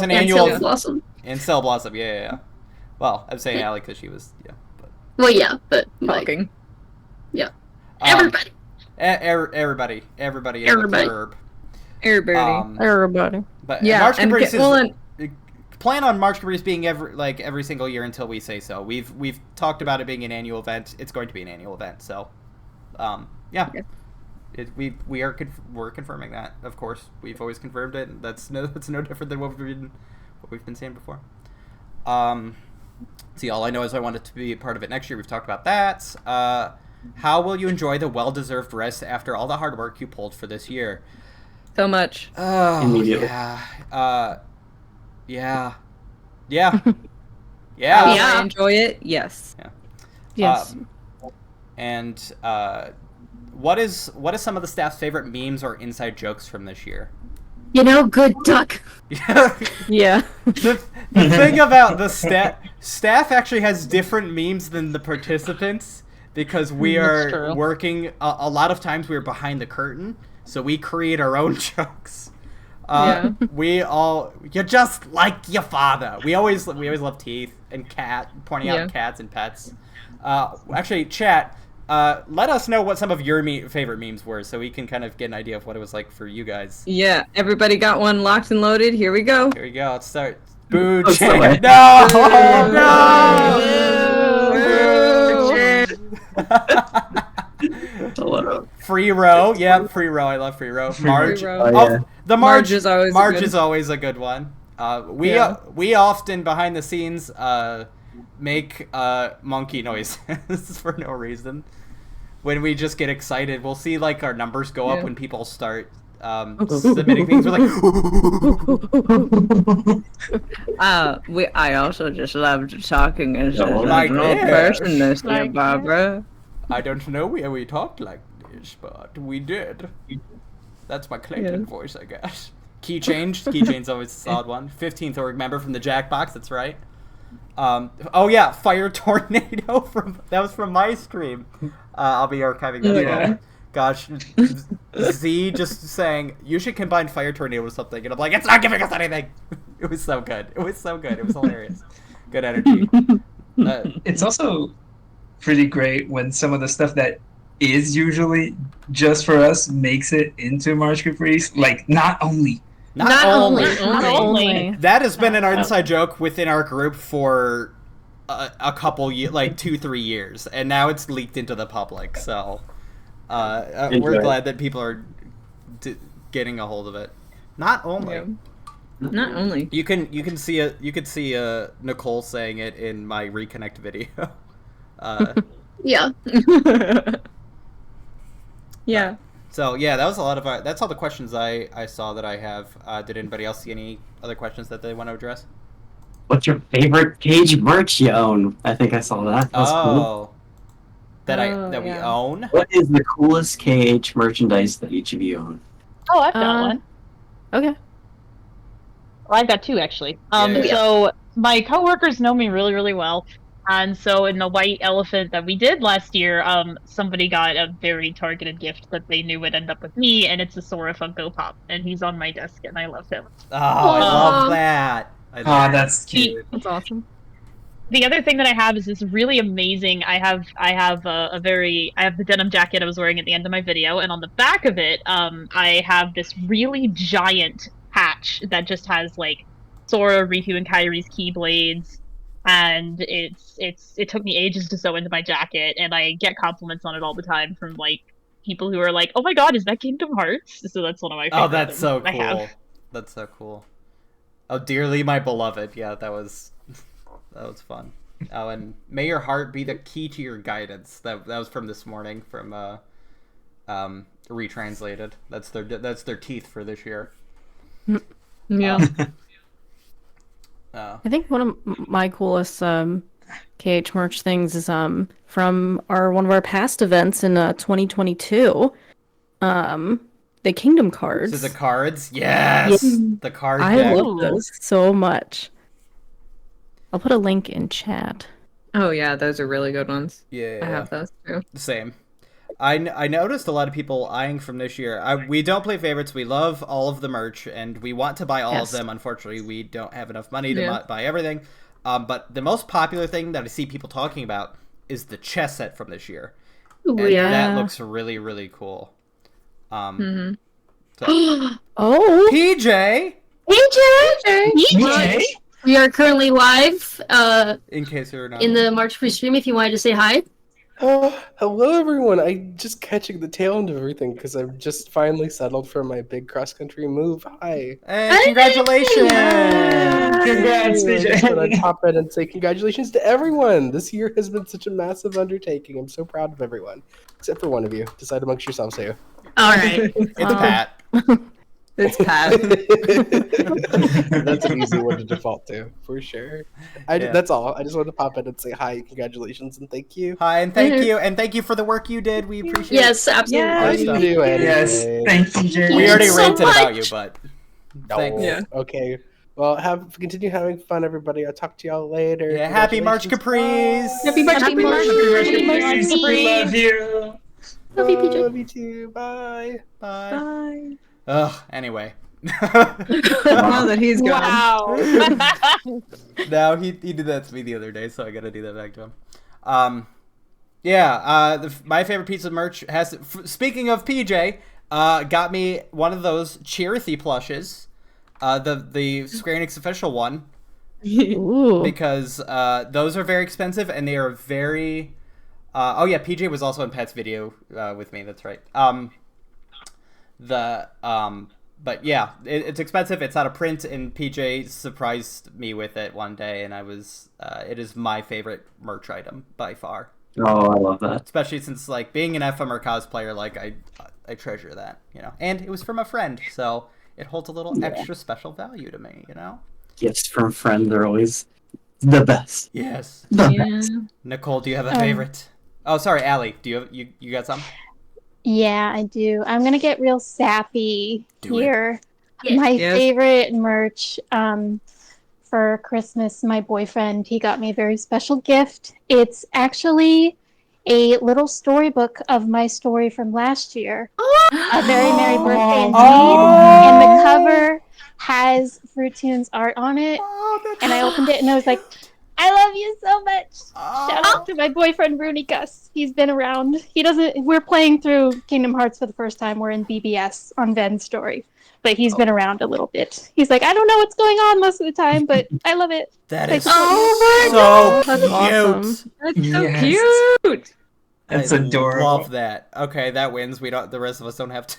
an And annual Silver Blossom. and Cell Blossom. Yeah. Well, I'm saying Allie because she was But, Well, yeah, but like, Talking. everybody. Everybody in Everybody. the curb. Everybody. Everybody. But Yeah, March and Caprice get- well, and- plan on March Caprice being every single year until we say so. We've talked about it being an annual event. It's going to be an annual event. So, yeah. We're confirming that. Of course, we've always confirmed it. That's no different than what we've been saying before. See, all I know is I want it to be a part of it next year. We've talked about that. How will you enjoy the well-deserved rest after all the hard work you pulled for this year? So much. Oh, Immediately. yeah. Yeah. Yeah. Will I enjoy it? Yes. Yes. And what is some of the staff's favorite memes or inside jokes from this year? Good duck. Yeah. The thing about the staff actually has different memes than the participants because we That's are true. working a lot of times we're behind the curtain, so we create our own jokes. You're just like your father. We always love teeth and pointing out cats and pets. Actually, chat, let us know what some of your favorite memes were so we can kind of get an idea of what it was like for you guys. Yeah. Everybody got one locked and loaded. Here we go. Here we go. Let's start. Boo, Oh, chat. sorry. No! Free row. Yeah, free row. I love free row. Marge. row. Oh, yeah. The Marge is always a good one. We Yeah. we often behind the scenes make monkey noises for no reason. When we just get excited, we'll see like our numbers go up when people start submitting things. We're like, I also just loved talking as a like normal this. person this year, Like Barbara. I don't know where we talked like this, but we did. That's my Clayton voice, I guess. Keychain's always a solid one. 15th org member from the Jackbox, that's right. Fire Tornado that was from my stream. I'll be archiving that. Yeah. Gosh, Z just saying you should combine Fire Tornado with something, and I'm like, it's not giving us anything. It was so good. It was hilarious. Good energy. It's also pretty great when some of the stuff that is usually just for us makes it into March Caprice. Like, not only. Not only. That has been an No. inside joke within our group for a couple years, like 2-3 years, and now it's leaked into the public. So we're glad that people are getting a hold of it. Not only. Yeah. Not only. You could see Nicole saying it in my reconnect video. Yeah. Yeah. So yeah, that was a lot of that's all the questions I saw that I have. Did anybody else see any other questions that they want to address? What's your favorite cage merch you own? I think I saw that. That's cool. We own. What is the coolest cage merchandise that each of you own? Oh, I've got one. Okay. Well, I've got two actually. Yeah. So my coworkers know me really, really well, and so in the white elephant that we did last year, somebody got a very targeted gift that they knew would end up with me, and it's a Sora Funko Pop, and he's on my desk, and I love him. Oh, I love that. That's cute. That's awesome. The other thing that I have is this really amazing. I have the denim jacket I was wearing at the end of my video, and on the back of it, I have this really giant patch that just has like Sora, Riku, and Kairi's keyblades, and it took me ages to sew into my jacket, and I get compliments on it all the time from like people who are like, "Oh my God, is that Kingdom Hearts?" So that's one of my favorite Oh, that's so things I have. cool. That's so cool. Oh, dearly my beloved. Yeah, that was fun. Oh, and may your heart be the key to your guidance. That was from this morning from retranslated. That's their teeth for this year. Yeah. I think one of my coolest KH merch things is from one of our past events in 2022. The Kingdom cards. So the cards, yes, Yeah. the card I deck. love those so much. I'll put a link in chat. Oh yeah, those are really good ones. Yeah, I have those too. Same. I noticed a lot of people eyeing from this year. We don't play favorites. We love all of the merch, and we want to buy all of them. Unfortunately, we don't have enough money to buy everything. But the most popular thing that I see people talking about is the chess set from this year. Ooh, And yeah. that looks really, really cool. Oh, PJ! PJ! We are currently live In case you're not... in the March Caprice stream if you wanted to say hi. Hello everyone. I'm just catching the tail end of everything because I've just finally settled for my big cross-country move. Hi. Hey, congratulations! Congrats, I just thought I'd PJ. pop in and say congratulations to everyone. This year has been such a massive undertaking. I'm so proud of everyone. Except for one of you. Decide amongst yourselves who. Alright. It's Pat. It's Pat. That's an easy one to default to, for sure. That's all. I just wanted to pop in and say hi, congratulations, and thank you. Hi, and thank you, and thank you for the work you did. We appreciate it. Yes, absolutely. Nice to do anyway. Yes, thank you, Jay. We already so ranted about you, much. but No. thanks. Yeah. Okay. Well, continue having fun, everybody. I'll talk to y'all later. Yeah, happy March Caprice! Happy March Caprice. Love you. Love you, PJ. Love you too. Bye. Bye. Bye. Ugh, anyway. Now that he's gone. Wow. No, he did that to me the other day, so I gotta do that back to him. My favorite piece of merch speaking of PJ, got me one of those Cheerithy plushes, the Square Enix official one, Ooh. because those are very expensive and they are very. PJ was also in Pat's video with me. That's right. But yeah, it's expensive. It's out of print, and PJ surprised me with it one day, and it is my favorite merch item by far. Oh, I love that. Especially since, like, being an FMR cosplayer, like, I treasure that, you know. And it was from a friend, so it holds a little extra special value to me, you know. Gifts from friends are always the best. Yes. The Yeah. best. Nicole, do you have a favorite? Oh, sorry, Allie. Do you got some? Yeah, I do. I'm gonna get real sappy Do it. here. Yeah. My Yes. favorite merch for Christmas, my boyfriend, he got me a very special gift. It's actually a little storybook of my story from last year. A very merry birthday indeed. And the cover has Fruit Tunes art on it. And I opened it and I was like, I love you so much. Shout out to my boyfriend Rooney Gus. He's been around. We're playing through Kingdom Hearts for the first time. We're in BBS on Ven's story. But he's been around a little bit. He's like, I don't know what's going on most of the time, but I love it. That Like, is oh so That's cute. awesome. That's so Yes. cute. That's I adorable. love that. Okay, that wins. The rest of us don't have to.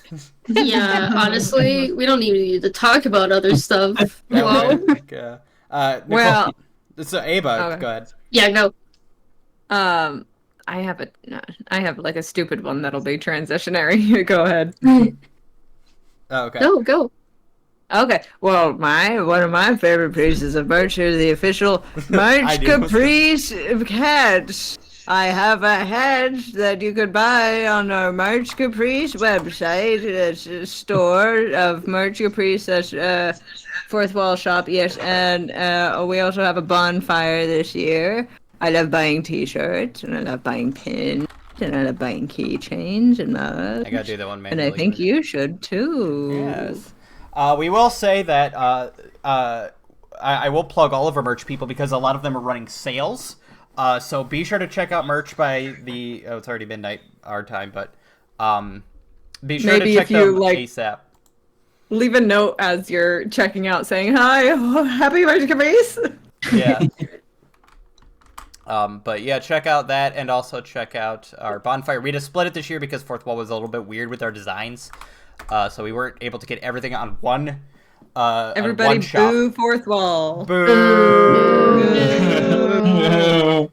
Yeah, honestly, we don't even need to talk about other stuff. That Hello? win. Nicole, Well- so Ava, Okay. go ahead. Yeah, go. I have like a stupid one that'll be transitionary. Go ahead. Oh, okay. Go. Okay. Well, one of my favorite pieces of merch is the official March I do. Caprice hat. I have a hat that you could buy on our March Caprice website. It's a store of March Caprice. That's fourth wall shop. Yes, and we also have a bonfire this year. I love buying T-shirts and I love buying pins and I love buying keychains and mugs. I gotta do that one And manually. I think you should too. Yes. We will say that I will plug all of our merch people because a lot of them are running sales. So be sure to check out merch by it's already midnight our time, but be sure Maybe to check if you, them like- ASAP. Leave a note as you're checking out saying, hi, happy March Caprice. Yeah. But yeah, check out that, and also check out our bonfire. We just split it this year because Fourth Wall was a little bit weird with our designs, so we weren't able to get everything on one. Everybody one shop. boo Fourth Wall. Boo.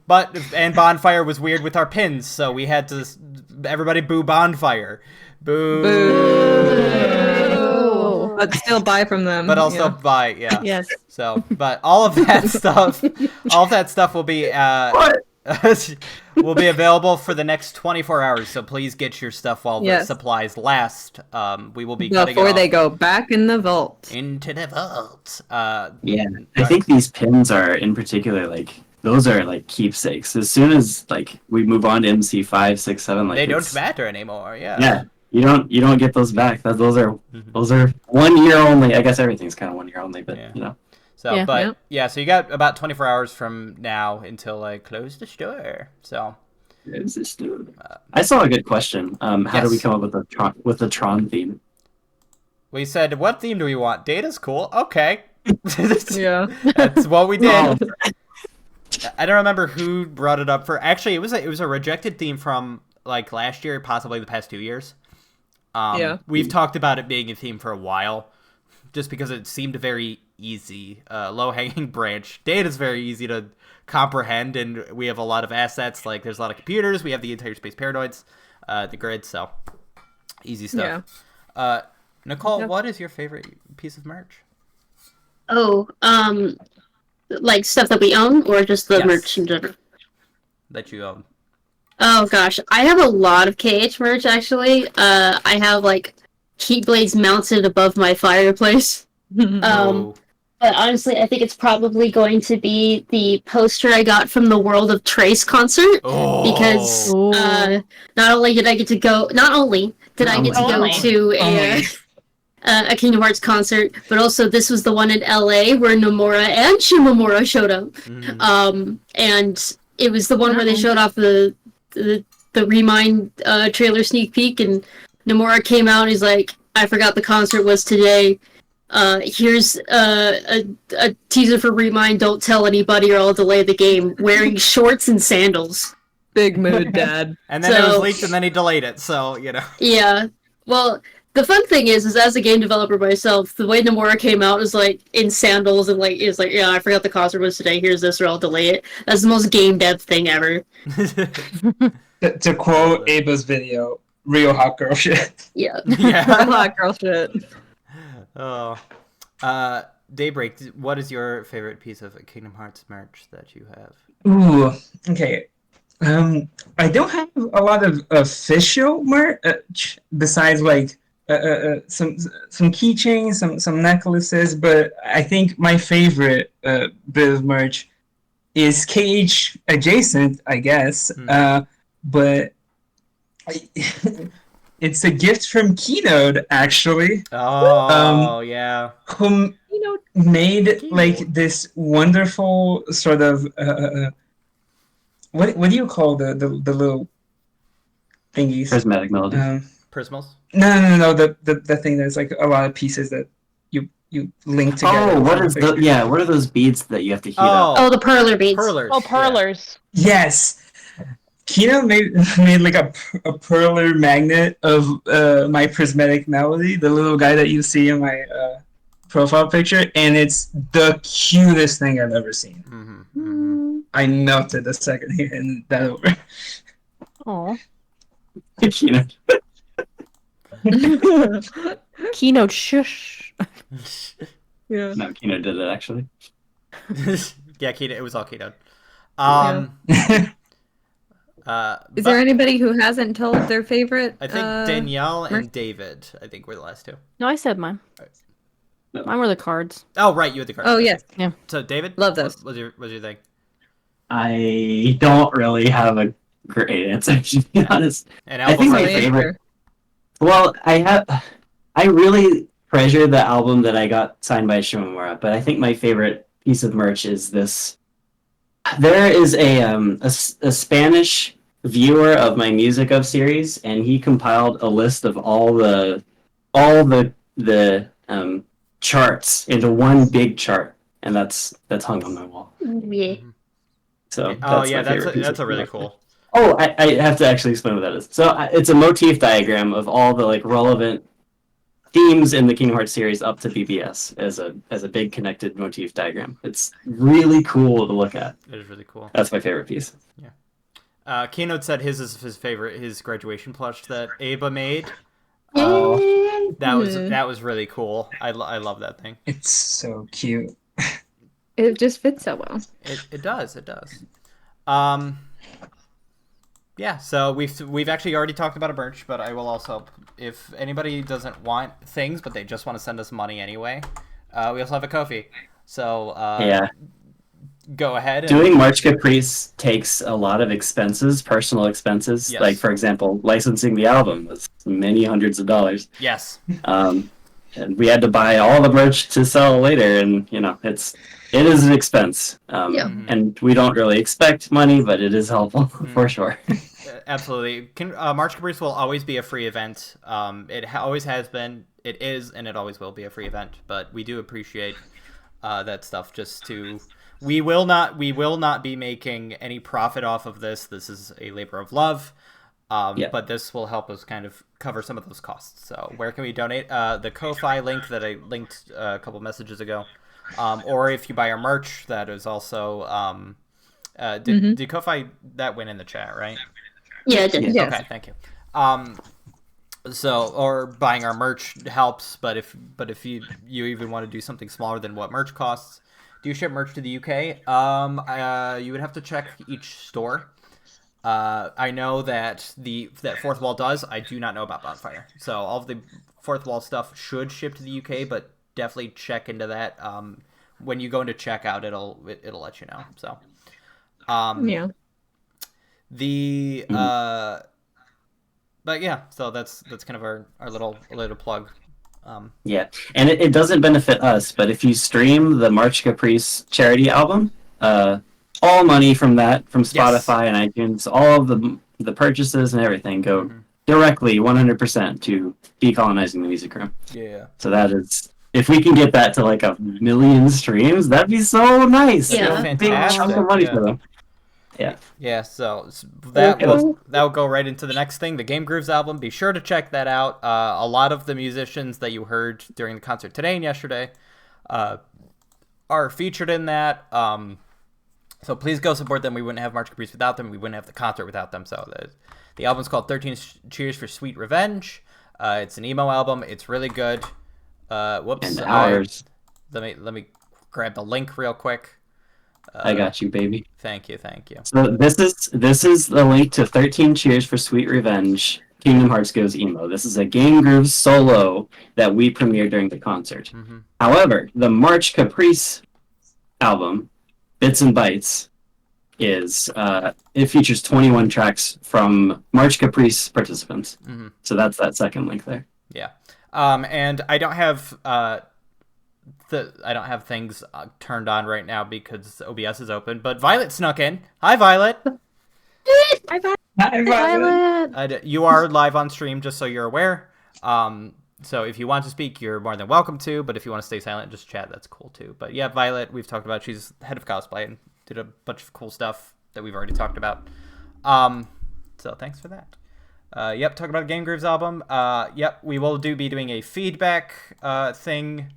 But and bonfire was weird with our pins, so we had to everybody boo bonfire. Boo. Boo. But still buy from them. But also buy, yeah. Yes. So, but all of that stuff will be will be available for the next 24 hours. So please get your stuff while the supplies last. We will be cutting before it they go back in the vault. Into the vault. Yeah, I think these pins are in particular like those are like keepsakes. As soon as like we move on to MC5, 6, 7, like they don't matter anymore. Yeah. Yeah. You don't get those back. Those are 1 year only. I guess everything's kind of 1 year only, but you know. So, so you got about 24 hours from now until I close the store. So, close the store. I saw a good question. How do we come up with the Tron theme? We said, what theme do we want? Data's cool. Okay. Yeah. That's what we did. I don't remember who brought it up for. Actually, it was a rejected theme from like last year, possibly the past 2 years. We've talked about it being a theme for a while, just because it seemed very easy, low-hanging branch. Data's very easy to comprehend, and we have a lot of assets. Like there's a lot of computers. We have the entire space paranoids, the grid, so easy stuff. Yeah. Nicole, what is your favorite piece of merch? Oh, like stuff that we own, or just the merch in general? That you own. Oh gosh, I have a lot of KH merch actually. I have like heat blades mounted above my fireplace. But honestly, I think it's probably going to be the poster I got from the World of Trace concert because not only did I get to go to a Kingdom Hearts concert, but also this was the one in LA where Nomura and Shimomura showed up, and it was the one where they showed off the Remind trailer sneak peek, and Nomura came out and he's like, I forgot the concert was today. Here's a teaser for Remind, don't tell anybody or I'll delay the game, wearing shorts and sandals. Big mood, Dad. And then it was leaked and then he delayed it, so, you know. Yeah. Well, the fun thing is as a game developer myself, the way Nomura came out is like in sandals and like is like, yeah, I forgot the concert was today. Here's this, or I'll delay it. That's the most game dev thing ever. To quote Ava's video, real hot girl shit. Yeah. Yeah. Hot girl shit. Oh. Daybreak, what is your favorite piece of Kingdom Hearts merch that you have? Ooh, okay. I don't have a lot of official merch besides like some keychains, some necklaces, but I think my favorite bit of merch is KH adjacent, I guess. But it's a gift from Keynote, actually. Oh, yeah. Who made like this wonderful sort of what do you call the little thingies? Prismatic melody. Prismals? No. The thing that's like a lot of pieces that you link together. Oh, what are those beads that you have to heat up? Oh, the perler beads. Perlers. Oh, perlers. Yeah. Yes. Kino made like a perler magnet of my prismatic melody, the little guy that you see in my profile picture, and it's the cutest thing I've ever seen. I melted the second he handed that over. Aw. Keynote. Keynote shush. Yeah. No, Keynote did it actually. Yeah, Keynote. It was all Keynote. Is there anybody who hasn't told their favorite? I think Danielle and David, I think, were the last two. No, I said mine. No. Mine were the cards. Oh, right, you had the cards. Oh, yes. Yeah. So, David? Love those. What's your thing? I don't really have a great answer, to be honest. And I think my Really favorite... Well, I really treasure the album that I got signed by Shimomura, but I think my favorite piece of merch is this. There is a Spanish viewer of my Music of series, and he compiled a list of all the charts into one big chart, and that's hung on my wall. Yeah. So Oh that's yeah, my favorite piece that's of a really art. cool. Oh, I have to actually explain what that is. So it's a motif diagram of all the like relevant themes in the Kingdom Hearts series up to BBS as a big connected motif diagram. It's really cool to look at. It is really cool. That's my favorite piece. Yeah. Keynote said his is his favorite, his graduation plush that Aba made. Oh, That was really cool. I love that thing. It's so cute. It just fits so well. It does. Yeah, so we've actually already talked about a merch, but I will also, if anybody doesn't want things but they just want to send us money anyway, we also have a Ko-fi. So yeah. Go ahead. Doing March Caprice takes a lot of expenses, personal expenses. Yes. Like, for example, licensing the album was many hundreds of dollars. Yes. And we had to buy all the merch to sell later, and it is an expense. And we don't really expect money, but it is helpful for sure. Absolutely. March Caprice will always be a free event. It always has been. It is, and it always will be a free event. But we do appreciate that stuff. We will not be making any profit off of this. This is a labor of love. But this will help us kind of cover some of those costs. So where can we donate? The Ko-Fi link that I linked a couple messages ago. Or if you buy our merch, that is also... Did Ko-Fi, that went in the chat, right? Yeah, it did. Yes. Okay, thank you. Or buying our merch helps, but if you even want to do something smaller than what merch costs, do you ship merch to the UK? You would have to check each store. I know that that Fourth Wall does. I do not know about Bonfire. So all of the Fourth Wall stuff should ship to the UK, but definitely check into that. When you go into checkout, it'll let you know. So, but yeah, so that's kind of our little plug. Yeah, and it doesn't benefit us, but if you stream the March Caprice charity album, all money from Spotify and iTunes, all of the purchases and everything go directly 100% to decolonizing the music room. Yeah. So that is, if we can get that to like 1 million streams, that'd be so nice. Yeah. A big chunk of money for them. Yeah. Yeah, so that'll go right into the next thing, the Game Grooves album. Be sure to check that out. A lot of the musicians that you heard during the concert today and yesterday are featured in that. So please go support them. We wouldn't have March Caprice without them. We wouldn't have the concert without them. So the album's called 13 Cheers for Sweet Revenge. It's an emo album. It's really good. Whoops. And ours. Let me grab the link real quick. I got you, baby. Thank you. So this is the link to 13 Cheers for Sweet Revenge. Kingdom Hearts Goes Emo. This is a Game Grooves solo that we premiered during the concert. However, the March Caprice album, Bits and Bytes, it features 21 tracks from March Caprice participants. So that's that second link there. Yeah. And I don't have things turned on right now because OBS is open, but Violet snuck in. Hi, Violet. Hi, Violet. You are live on stream, just so you're aware. So if you want to speak, you're more than welcome to, but if you want to stay silent, just chat, that's cool too. But yeah, Violet, we've talked about, she's head of cosplay and did a bunch of cool stuff that we've already talked about. So thanks for that. Talk about Game Grooves album. We will be doing a feedback thing,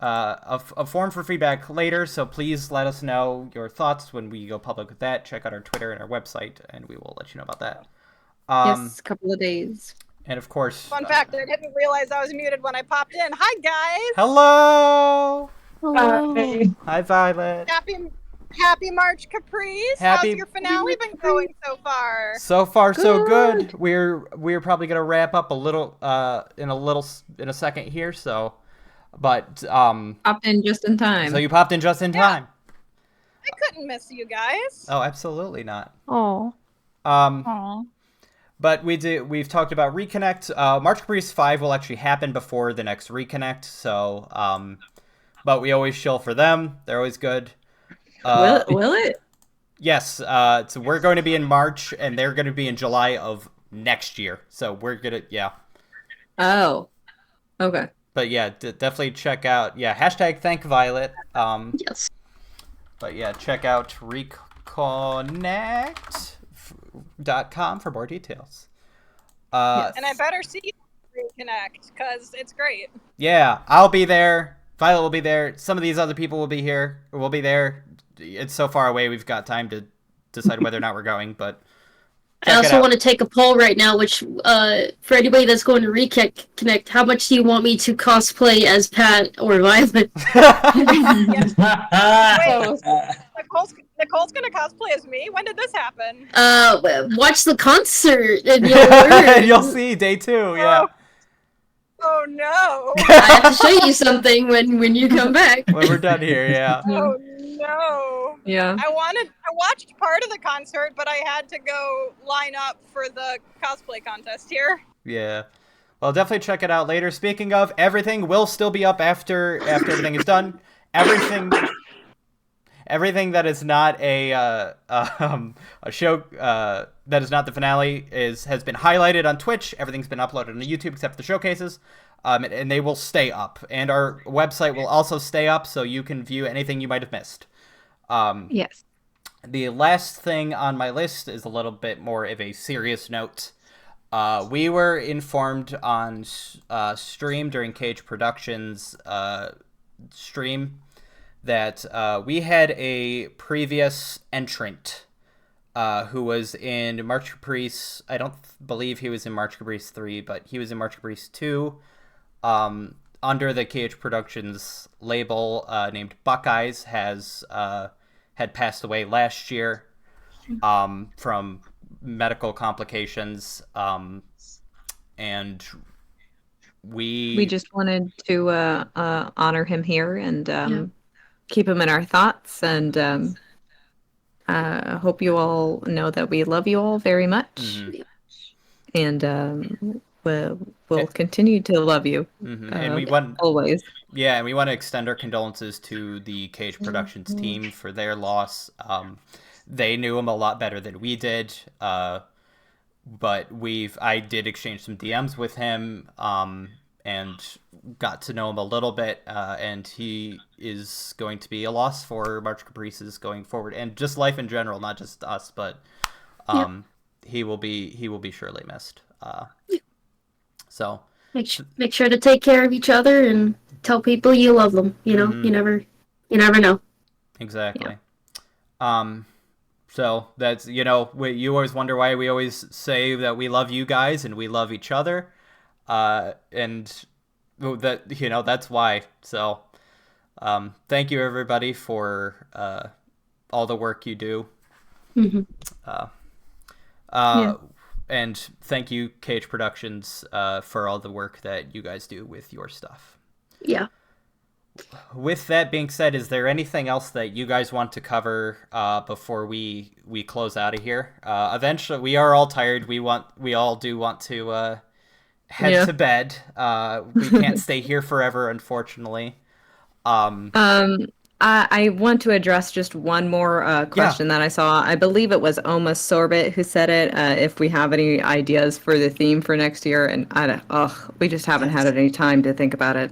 a form for feedback later, so please let us know your thoughts when we go public with that. Check out our Twitter and our website, and we will let you know about that. Yes, a couple of days. And of course... Fun fact, I didn't realize I was muted when I popped in. Hi, guys! Hello! Hello. Hi, Violet. Happy March Caprice! How's your finale been going so far? So far, so good. We're probably gonna wrap up a little in a second here. So, but popped in just in time. So you popped in just in time. I couldn't miss you guys. Oh, absolutely not. Oh. But we've talked about Reconnect. March Caprice 5 will actually happen before the next Reconnect. So, but we always chill for them. They're always good. Will it? Yes. So we're going to be in March, and they're going to be in July of next year. So we're gonna, Oh. Okay. But yeah, definitely check out. Yeah, hashtag thank Violet. Yes. But yeah, check out Reconnect. connect.com for more details. And I better see you reconnect because it's great. Yeah, I'll be there. Violet will be there. Some of these other people will be here. We'll be there. It's so far away, we've got time to decide whether or not we're going, but I also want to take a poll right now, which, for anybody that's going to reconnect, how much do you want me to cosplay as Pat or Violet? Wait, Nicole's gonna cosplay as me? When did this happen? Watch the concert and you'll learn. You'll see day 2, yeah. Oh no! I have to show you something when you come back. When we're done here, yeah. Oh no! Yeah. I watched part of the concert, but I had to go line up for the cosplay contest here. Yeah. Well, definitely check it out later. Speaking of, everything will still be up after everything is done. Everything that is not a show that is not the finale has been highlighted on Twitch. Everything's been uploaded on YouTube except for the showcases, and they will stay up. And our website will also stay up, so you can view anything you might have missed. Yes. The last thing on my list is a little bit more of a serious note. We were informed on stream during Cage Productions stream that we had a previous entrant who was in March Caprice. I don't believe he was in March Caprice 3, but he was in March Caprice 2 under the Cage Productions label, named Buckeyes, had passed away last year from medical complications, and we just wanted to honor him here and keep him in our thoughts, and hope you all know that we love you all very much. Mm-hmm. And we'll continue to love you. Mm-hmm. And we want always. Yeah, and we want to extend our condolences to the Cage Productions team for their loss. They knew him a lot better than we did, but I did exchange some DMs with him, and got to know him a little bit, and he is going to be a loss for March Caprices going forward, and just life in general, not just us, but he will be surely missed. So make sure to take care of each other and tell people you love them. You know, you never know. Exactly. Yeah. So that's, you always wonder why we always say that we love you guys and we love each other. And that, that's why. So, thank you everybody for, all the work you do. Mm-hmm. And thank you, Cage Productions, for all the work that you guys do with your stuff. Yeah. With that being said, is there anything else that you guys want to cover before we close out of here? Eventually, we are all tired. We all do want to head to bed. We can't stay here forever, unfortunately. I want to address just one more question that I saw. I believe it was Almost Sorbet who said it. If we have any ideas for the theme for next year, and we just haven't had any time to think about it.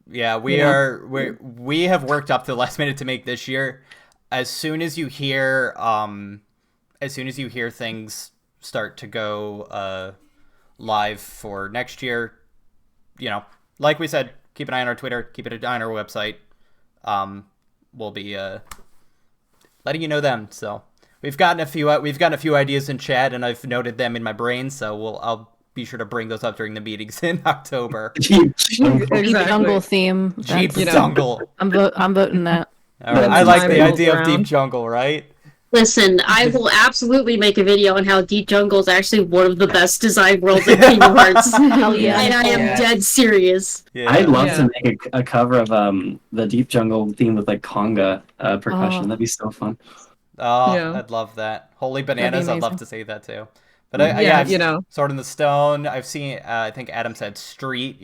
Yeah, we have worked up to the last minute to make this year. As soon as you hear things start to go live for next year, like we said, keep an eye on our Twitter, keep an eye on our website. We'll be letting you know them. So we've gotten a few ideas in chat, and I've noted them in my brain. So I'll be sure to bring those up during the meetings in October. Deep jungle theme. Deep jungle. I'm voting that. All right. I like the idea of deep jungle, right? Listen, I will absolutely make a video on how Deep Jungle is actually one of the best designed worlds in Kingdom Hearts. Hell yeah. And I am dead serious. Yeah. I'd love to make a cover of the Deep Jungle theme with like conga percussion. That'd be so fun. Oh, I'd love that. Holy Bananas, I'd love to see that too. But I've Sword in the Stone. I've seen, I think Adam said Street,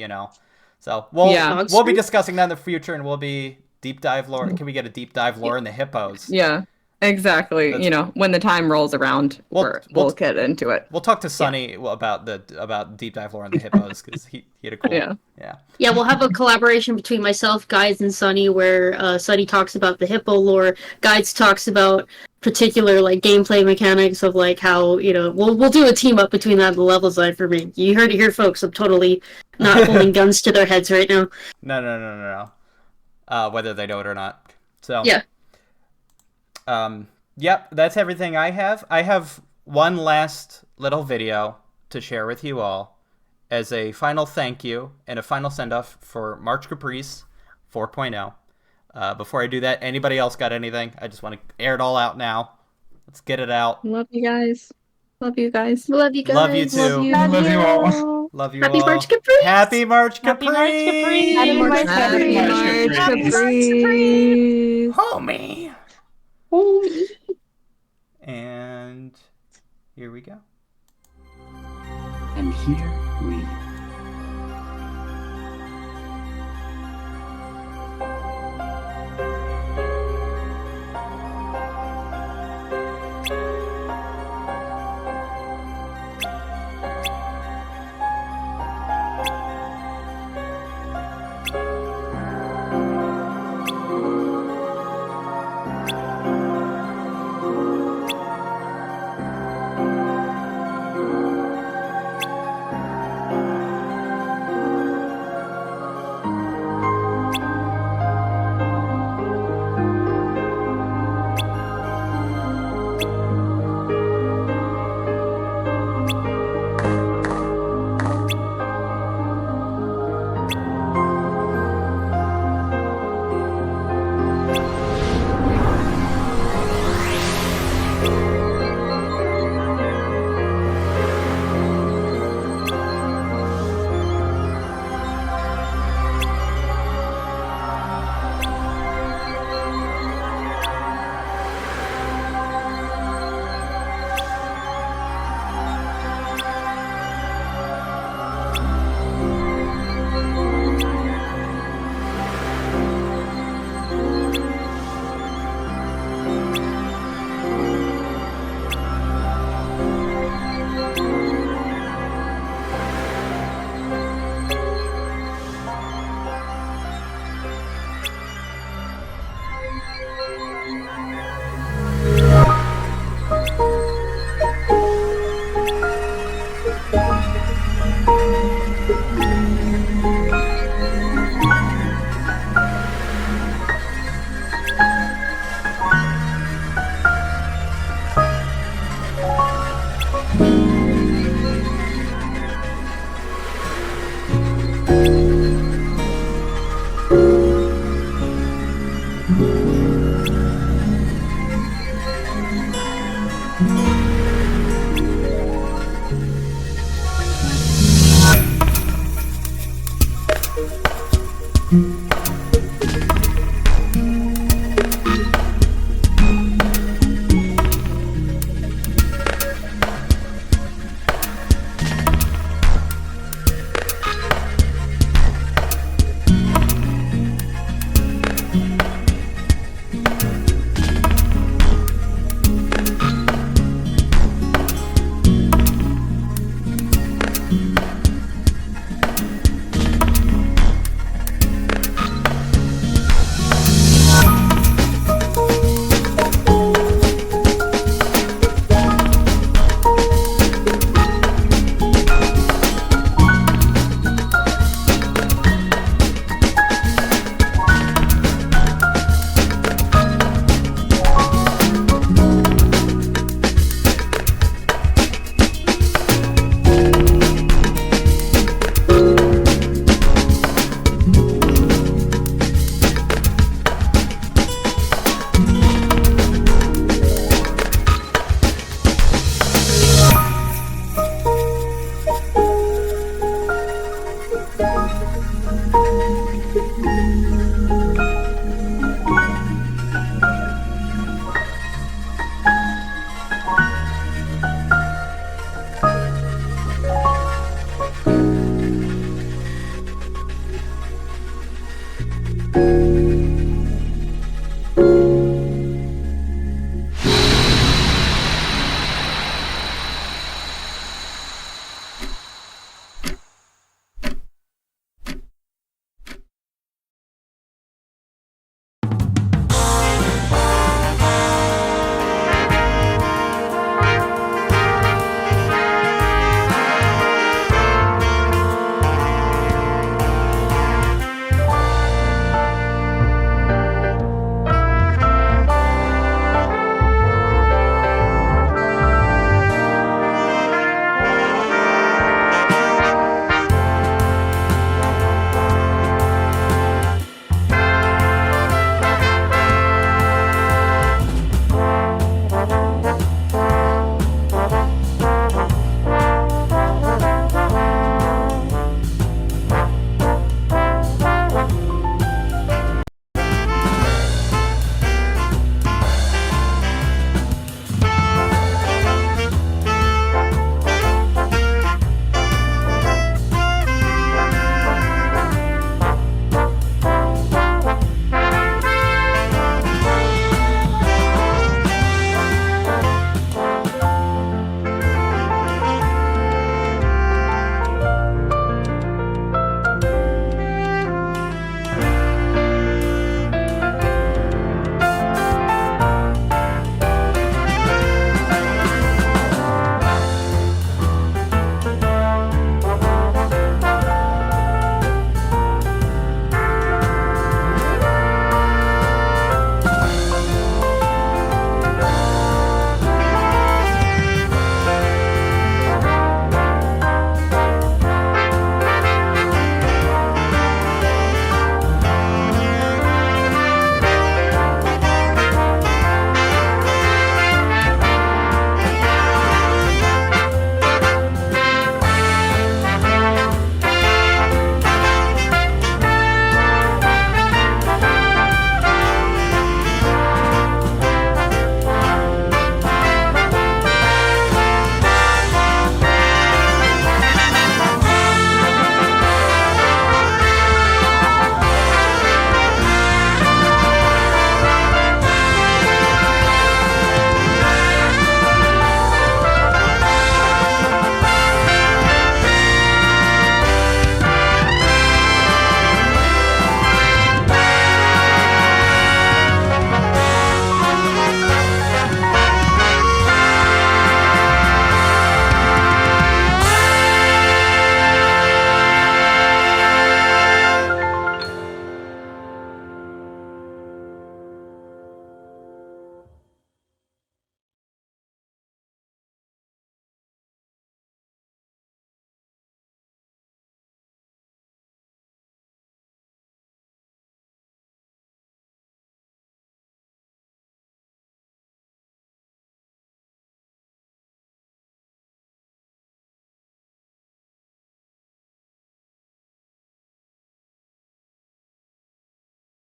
So we'll be discussing that in the future, and we'll be deep dive lore. Can we get a deep dive lore in the hippos? Yeah. Exactly. That's- When the time rolls around, We'll we'll get into it. We'll talk to Sonny about deep dive lore on the hippos because he had a cool Yeah. Yeah, we'll have a collaboration between myself, Guides, and Sunny, where Sunny talks about the hippo lore, Guides talks about particular like gameplay mechanics of like how we'll do a team up between that and the level design for me. You heard it here, folks. I'm totally not holding guns to their heads right now. No. Whether they know it or not. So yeah. Yep, that's everything I have. I have one last little video to share with you all as a final thank you and a final send-off for March Caprice 4.0. Before I do that, anybody else got anything? I just want to air it all out now. Let's get it out. Love you guys. Love you guys. Love you too. Love you all. Love you Happy all. March Caprice. Happy March Happy Caprice. March Caprice. Happy March Happy Caprice. March Caprice. Caprice. Homie. Holy. And here we go. And here we Thank